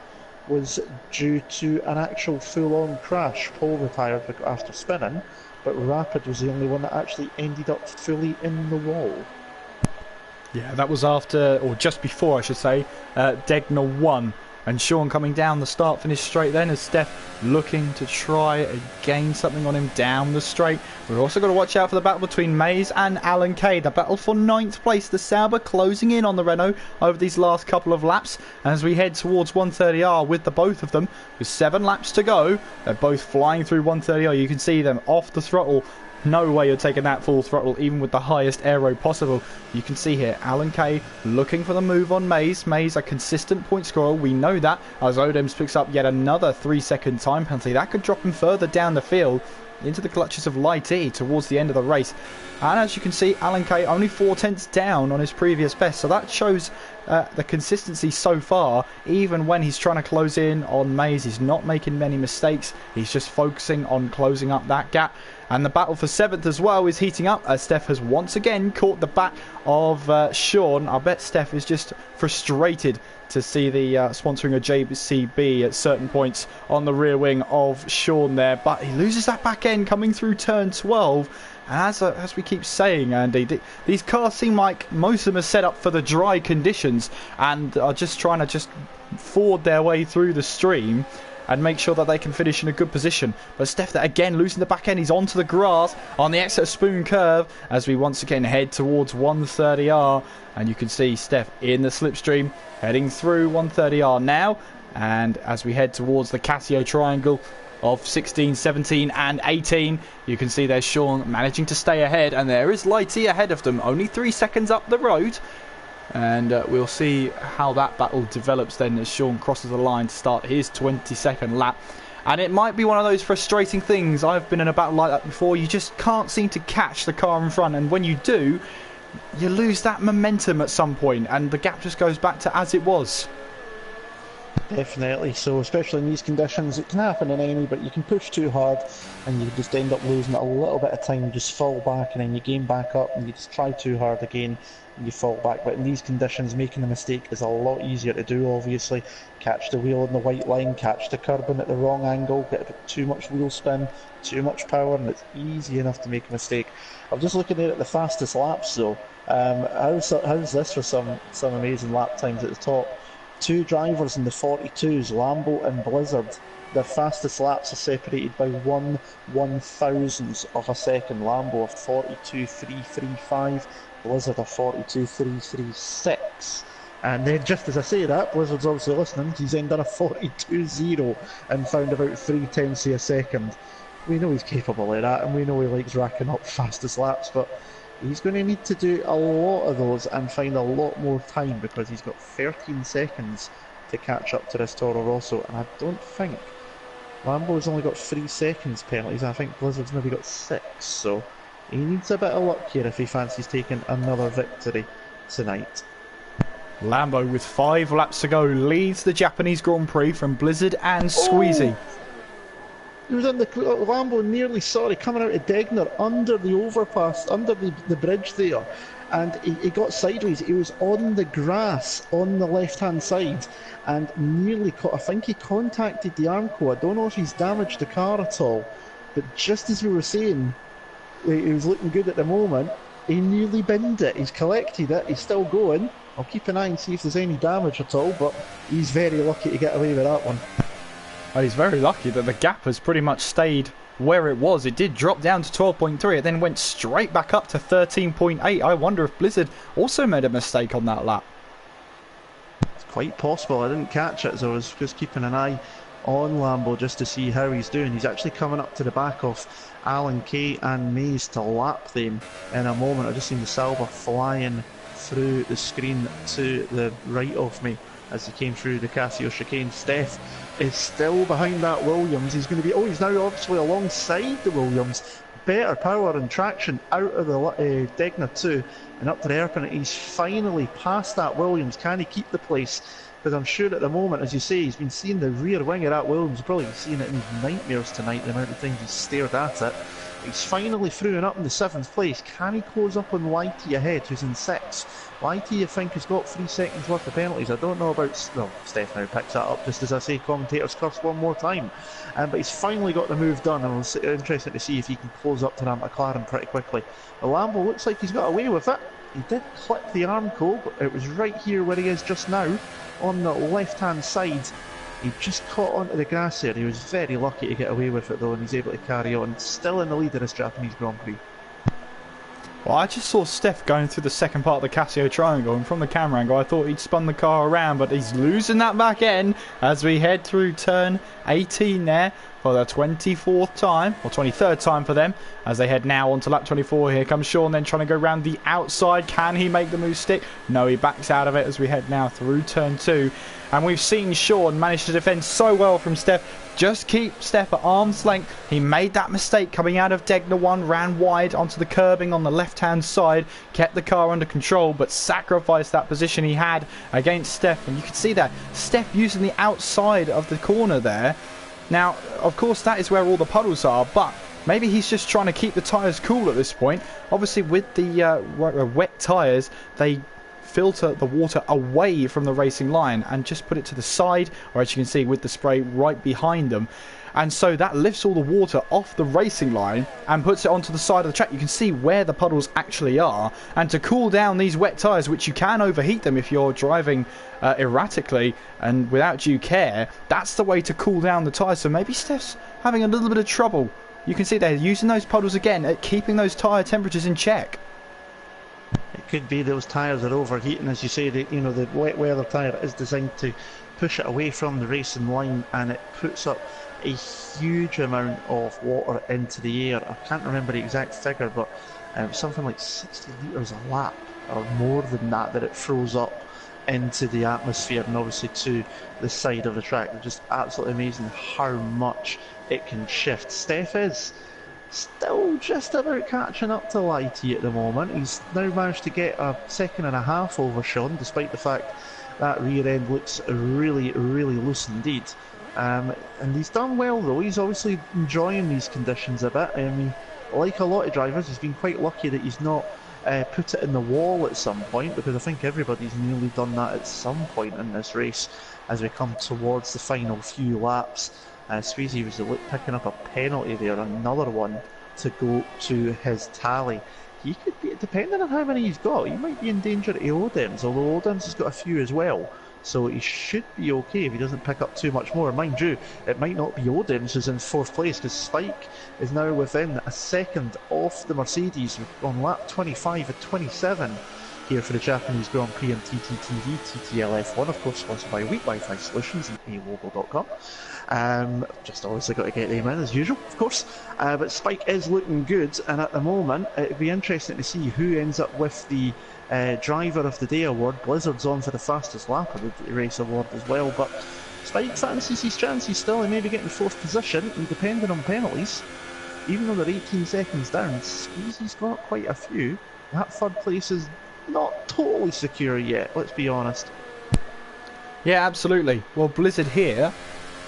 was due to an actual full-on crash. Paul retired after spinning, but Rapid was the only one that actually ended up fully in the wall. Yeah, that was after, or just before I should say, Degner won. And Sean coming down the start finish straight then, as Steph looking to try and gain something on him down the straight. We've also got to watch out for the battle between Maze and Alan Kay. The battle for 9th place. The Sauber closing in on the Renault over these last couple of laps. And as we head towards 130R with the both of them, with 7 laps to go, they're both flying through 130R. You can see them off the throttle. No way you're taking that full throttle, even with the highest aero possible. You can see here, Alan Kay looking for the move on Maze. Maze, a consistent point scorer, we know that, as Odems picks up yet another 3-second time penalty. That could drop him further down the field, into the clutches of Lighty towards the end of the race. And as you can see, Alan Kay only 4/10 down on his previous best, so that shows the consistency so far. Even when he's trying to close in on Maze, he's not making many mistakes. He's just focusing on closing up that gap. And the battle for 7th as well is heating up, as Steph has once again caught the back of Sean. I bet Steph is just frustrated to see the sponsoring of JCB at certain points on the rear wing of Sean there. But he loses that back end coming through turn 12. And as we keep saying, Andy, these cars seem like most of them are set up for the dry conditions and are just trying to ford their way through the stream and make sure that they can finish in a good position. But Steph there again losing the back end. He's onto the grass on the exit of Spoon Curve as we once again head towards 130R. And you can see Steph in the slipstream heading through 130R now. And as we head towards the Casio triangle of 16, 17 and 18, you can see there's Sean managing to stay ahead. And there is Lighty ahead of them, only 3 seconds up the road. And we'll see how that battle develops then as Sean crosses the line to start his 22nd lap. And it might be one of those frustrating things. I've been in a battle like that before. You just can't seem to catch the car in front, and when you do, you lose that momentum at some point and the gap just goes back to as it was. Definitely. So especially in these conditions, it can happen in any, but you can push too hard and you just end up losing a little bit of time. You just fall back and then you gain back up and you just try too hard again and you fall back. But in these conditions, making a mistake is a lot easier to do, obviously. Catch the wheel on the white line, catch the curbing at the wrong angle, get too much wheel spin, too much power, and it's easy enough to make a mistake. I'm just looking at the fastest laps though. How's this for some amazing lap times at the top? 2 drivers in the 42s, Lambo and Blizzard. Their fastest laps are separated by 1/1000th of a second. Lambo a 42.335, Blizzard a 42.336. And then just as I say that, Blizzard's obviously listening, he's then done a 42.0 and found about 3/10 of a second. We know he's capable of that, and we know he likes racking up fastest laps, but he's going to need to do a lot of those and find a lot more time, because he's got 13 seconds to catch up to this Toro Rosso, and I don't think Lambo's only got 3 seconds penalties. I think Blizzard's maybe got 6, so he needs a bit of luck here if he fancies taking another victory tonight. Lambo, with 5 laps to go, leads the Japanese Grand Prix from Blizzard and Squeezy. He was on the Lambo, nearly coming out of Degner under the overpass, under the bridge there, and he got sideways. He was on the grass on the left-hand side and nearly caught. I think he contacted the Armco. I don't know if he's damaged the car at all, but just as we were saying, he was looking good at the moment. He nearly binned it. He's collected it. He's still going. I'll keep an eye and see if there's any damage at all, but he's very lucky to get away with that one. Well, he's very lucky that the gap has pretty much stayed where it was. It did drop down to 12.3. It then went straight back up to 13.8. I wonder if Blizzard also made a mistake on that lap. It's quite possible. I didn't catch it, so I was just keeping an eye on Lambo just to see how he's doing. He's actually coming up to the back of Alan Kay and Mays to lap them in a moment. I just seen the Sauber flying through the screen to the right of me as he came through the Casio chicane. Steph is still behind that Williams. He's going to be, he's now obviously alongside the Williams. Better power and traction out of the Degner 2 and up to the Airpin. He's finally past that Williams. Can he keep the place? Because I'm sure at the moment, as you say, he's been seeing the rear wing of that Williams. He's probably been seeing it in his nightmares tonight, the amount of times he's stared at it. He's finally through and up in the 7th place. Can he close up on YT ahead, who's in 6th? YT, I think, has got 3 seconds worth of penalties. I don't know about... Well, Steph now picks that up, just as I say, commentators curse one more time. But he's finally got the move done, and it's interesting to see if he can close up to that McLaren pretty quickly. The Lambo looks like he's got away with it. He did clip the Armco, but it was right here where he is just now, on the left-hand side. He just caught onto the grass there. He was very lucky to get away with it though, and he's able to carry on. Still in the lead of this Japanese Grand Prix. Well, I just saw Steph going through the second part of the Casio triangle, and from the camera angle I thought he'd spun the car around, but he's losing that back end as we head through turn 18 there for the 24th time, or 23rd time for them, as they head now onto lap 24. Here comes Sean then trying to go around the outside. Can he make the move stick? No, he backs out of it as we head now through turn 2. And we've seen Sean manage to defend so well from Steph. Just keep Steph at arm's length. He made that mistake coming out of Degner 1, ran wide onto the curbing on the left-hand side, kept the car under control, but sacrificed that position he had against Steph. And you can see that Steph using the outside of the corner there. Now, of course, that is where all the puddles are, but maybe he's just trying to keep the tyres cool at this point. Obviously, with the wet tyres, they filter the water away from the racing line and just put it to the side, or as you can see with the spray right behind them, and so that lifts all the water off the racing line and puts it onto the side of the track. You can see where the puddles actually are, and to cool down these wet tyres, which you can overheat them if you're driving erratically and without due care, that's the way to cool down the tyres. So maybe Steph's having a little bit of trouble. You can see they're using those puddles again at keeping those tyre temperatures in check. It could be those tyres are overheating, as you say. The wet weather tyre is designed to push it away from the racing line, and it puts up a huge amount of water into the air. I can't remember the exact figure, but something like 60 litres a lap, or more than that it throws up into the atmosphere and obviously to the side of the track. It's just absolutely amazing how much it can shift. Steph is still just about catching up to YT at the moment. He's now managed to get a second and a half over Sean, despite the fact that rear end looks really, really loose indeed. And he's done well though. He's obviously enjoying these conditions a bit. I mean, like a lot of drivers, he's been quite lucky that he's not put it in the wall at some point, because I think everybody's nearly done that at some point in this race as we come towards the final few laps. Squeezy was picking up a penalty there, another one to go to his tally. He could be, depending on how many he's got, he might be in danger at Odems, although Odems has got a few as well. So he should be okay if he doesn't pick up too much more. Mind you, it might not be Odems who's in 4th place, because Spike is now within a second off the Mercedes on lap 25 at 27. here for the Japanese Grand Prix on TTTV, TTL F1, of course, sponsored by Weak Wi-Fi Solutions and AWogle.com. Just obviously got to get them in as usual, of course. But Spike is looking good, and at the moment, it'd be interesting to see who ends up with the Driver of the Day award. Blizzard's on for the fastest lap of the race award as well, but Spike fancies his chances still and maybe getting 4th position, and depending on penalties, even though they're 18 seconds down, Squeezy's got quite a few. That 3rd place is not totally secure yet, let's be honest. Yeah, absolutely. Well, Blizzard here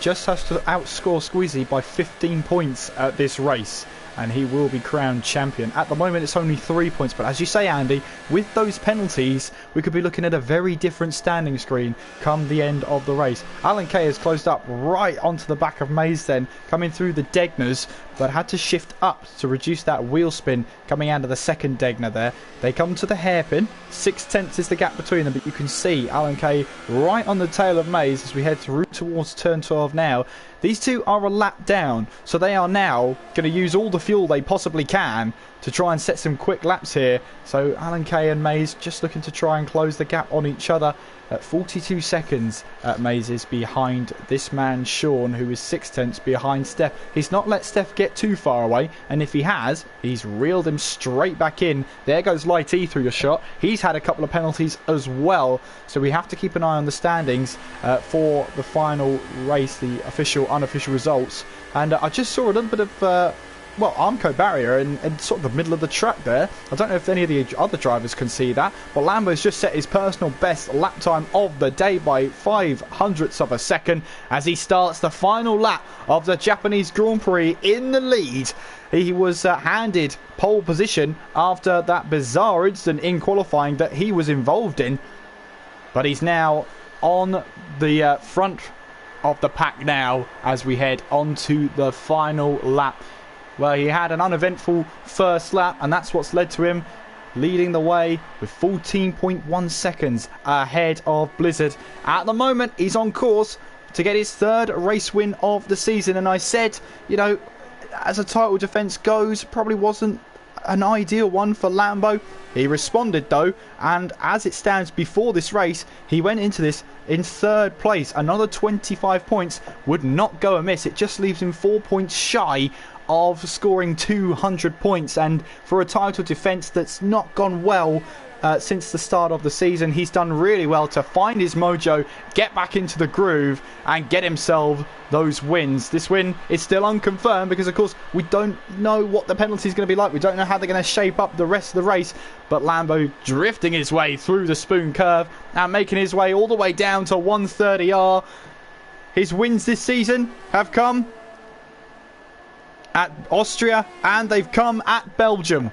just has to outscore Squeezy by 15 points at this race, and he will be crowned champion. At the moment it's only 3 points, but as you say, Andy, with those penalties we could be looking at a very different standing screen come the end of the race. Alan Kay has closed up right onto the back of Mays then, coming through the Degners, but had to shift up to reduce that wheel spin coming out of the 2nd Degner there. They come to the hairpin, 6/10 is the gap between them, but you can see Alan Kay right on the tail of Mays as we head through towards turn 12 now. These two are a lap down, so they are now going to use all the fuel they possibly can to try and set some quick laps here. So Alan Kay and Mays just looking to try and close the gap on each other. At 42 seconds, Mays is behind this man Sean, who is 6/10 behind Steph. He's not let Steph get too far away, and if he has, he's reeled him straight back in. There goes Light E through the shot. He's had a couple of penalties as well, so we have to keep an eye on the standings for the final race, the official, unofficial results. And I just saw a little bit of well, Armco barrier in sort of the middle of the track there. I don't know if any of the other drivers can see that, but Lambo's just set his personal best lap time of the day by 0.05 of a second as he starts the final lap of the Japanese Grand Prix in the lead. He was handed pole position after that bizarre incident in qualifying that he was involved in, but he's now on the front of the pack now as we head onto the final lap. Well, he had an uneventful first lap, and that's what's led to him leading the way with 14.1 seconds ahead of Blizzard. At the moment, he's on course to get his 3rd race win of the season. And I said, you know, as a title defence goes, probably wasn't an ideal one for Lambo. He responded though, and as it stands before this race, he went into this in 3rd place. Another 25 points would not go amiss. It just leaves him 4 points shy of scoring 200 points, and for a title defence that's not gone well since the start of the season, he's done really well to find his mojo, get back into the groove and get himself those wins. This win is still unconfirmed because of course we don't know what the penalty is going to be like. We don't know how they're going to shape up the rest of the race, but Lambo drifting his way through the spoon curve and making his way all the way down to 130R. His wins this season have come at Austria and they've come at Belgium.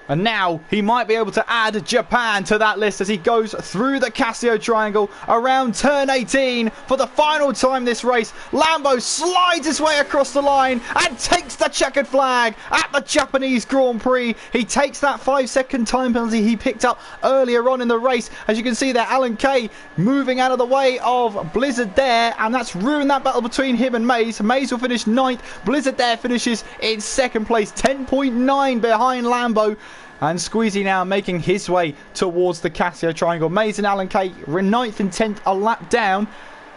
And now he might be able to add Japan to that list as he goes through the Casio Triangle around turn 18 for the final time this race. Lambo slides his way across the line and takes the checkered flag at the Japanese Grand Prix. He takes that 5-second time penalty he picked up earlier on in the race. As you can see there, Alan Kay moving out of the way of Blizzard there, and that's ruined that battle between him and Mays. Mays will finish 9th. Blizzard there finishes in 2nd place, 10.9 behind Lambo. And Squeezy now making his way towards the Casio Triangle. Mays and Alan Kay 9th and 10th a lap down.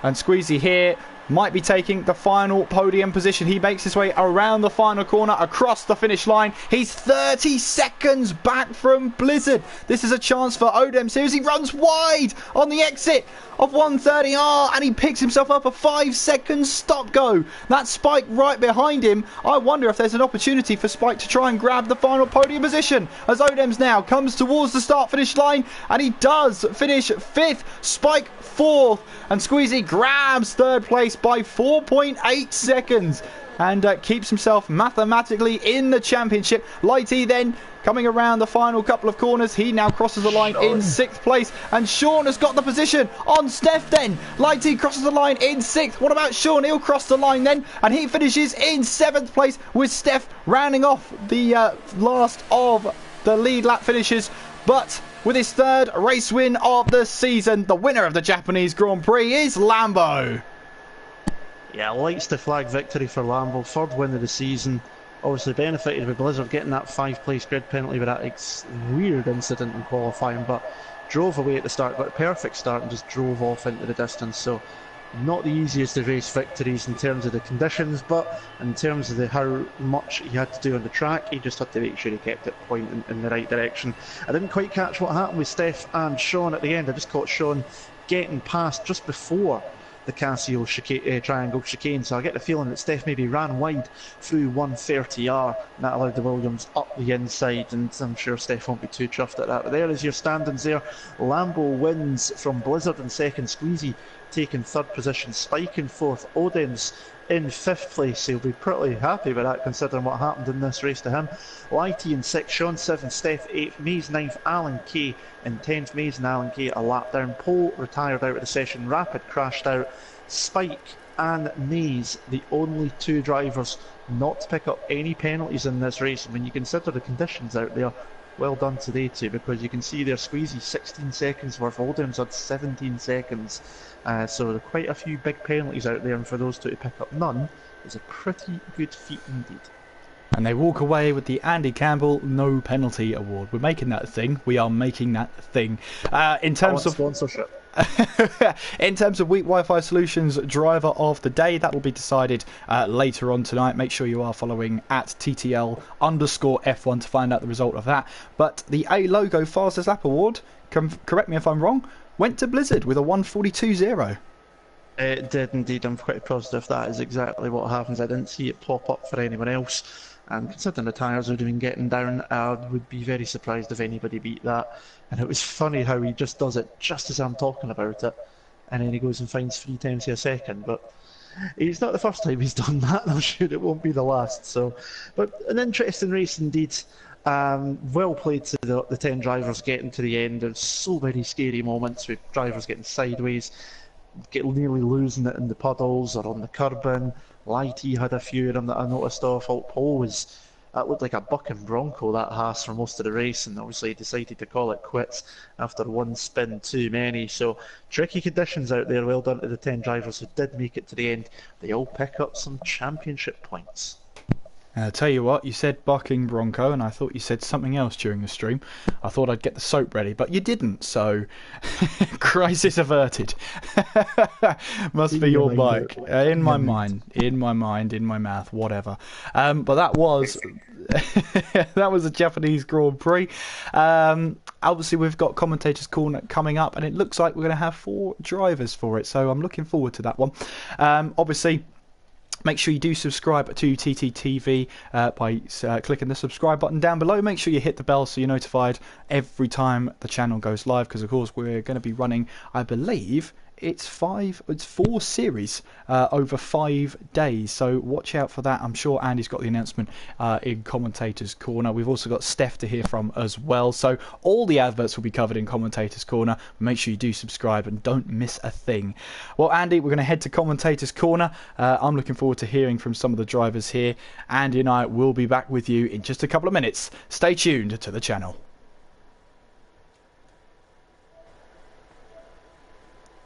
And Squeezy here might be taking the final podium position. He makes his way around the final corner, across the finish line. He's 30 seconds back from Blizzard. This is a chance for Odem Series. He runs wide on the exit of 130R and he picks himself up a 5-second stop go. That's Spike right behind him. I wonder if there's an opportunity for Spike to try and grab the final podium position as Odems now comes towards the start finish line, and he does finish 5th. Spike 4th, and Squeezy grabs 3rd place by 4.8 seconds and keeps himself mathematically in the championship. Lighty then coming around the final couple of corners. He now crosses the line in 6th place, and Sean has got the position on Steph then. Lighty crosses the line in 6th. What about Sean? He'll cross the line then, and he finishes in 7th place with Steph rounding off the last of the lead lap finishes. But with his 3rd race win of the season, the winner of the Japanese Grand Prix is Lambo. Yeah, lights the flag victory for Lambo, 3rd win of the season. obviously benefited with Blizzard getting that 5th-place grid penalty with that weird incident in qualifying, but drove away at the start, got a perfect start and just drove off into the distance. So not the easiest of race victories in terms of the conditions, but in terms of how much he had to do on the track, he just had to make sure he kept it pointing in the right direction. I didn't quite catch what happened with Steph and Sean at the end. I just caught Sean getting past just before the Casio triangle chicane, so I get the feeling that Steph maybe ran wide through 130R, and that allowed the Williams up the inside, and I'm sure Steph won't be too chuffed at that. But there is your standings there. Lambo wins from Blizzard in second, Squeezy taking third position, Spike in fourth, Odin's in 5th place. He'll be pretty happy with that considering what happened in this race to him. Lighty in 6th, Sean 7th, Steph 8th, Maze 9th, Alan K in 10th. Maze and Alan K a lap down. Pole retired out of the session, Rapid crashed out. Spike and Maze, the only 2 drivers not to pick up any penalties in this race. And when you consider the conditions out there, well done to they two, because you can see their Squeezy 16 seconds worth, Oldham's had 17 seconds. So there are quite a few big penalties out there, and for those two to pick up none is a pretty good feat indeed. And they walk away with the Andy Campbell No Penalty Award. We're making that a thing. We are making that a thing. In terms of sponsorship. In terms of Weak Wi-Fi Solutions Driver of the Day, that will be decided later on tonight. Make sure you are following at TTL_F1 to find out the result of that. But the A Logo Fastest Lap Award, correct me if I'm wrong, went to Blizzard with a 1:42.0. It did indeed. I'm quite positive that is exactly what happens. I didn't see it pop up for anyone else, and considering the tyres would have been getting down, I would be very surprised if anybody beat that. And it was funny how he just does it just as I'm talking about it, and then he goes and finds 3 tenths of a second. But it's not the first time he's done that, and I'm sure it won't be the last. So, but an interesting race indeed. Well played to the 10 drivers getting to the end. There's so many scary moments with drivers getting sideways, nearly losing it in the puddles or on the curbing. Lighty had a few of them that I noticed off. Paul was, that looked like a bucking bronco, that Haas, for most of the race, and obviously decided to call it quits after one spin too many. So tricky conditions out there. Well done to the 10 drivers who did make it to the end. They all pick up some championship points. I'll tell you what, you said bucking bronco, and I thought you said something else during the stream. I thought I'd get the soap ready, but you didn't, so crisis averted. Must be your mic. In my mind, in my mouth, whatever. But that was that was a Japanese Grand Prix. Obviously, we've got Commentators Corner coming up, and it looks like we're going to have 4 drivers for it, so I'm looking forward to that one. Obviously, make sure you do subscribe to TTTV by clicking the subscribe button down below. Make sure you hit the bell so you're notified every time the channel goes live, because of course we're going to be running, I believe it's 4 series over 5 days, so watch out for that. I'm sure Andy's got the announcement in Commentators Corner. We've also got Steph to hear from as well, so all the adverts will be covered in Commentators Corner. Make sure you do subscribe and don't miss a thing. Well, Andy, we're going to head to Commentators Corner. I'm looking forward to hearing from some of the drivers here. Andy and I will be back with you in just a couple of minutes. Stay tuned to the channel.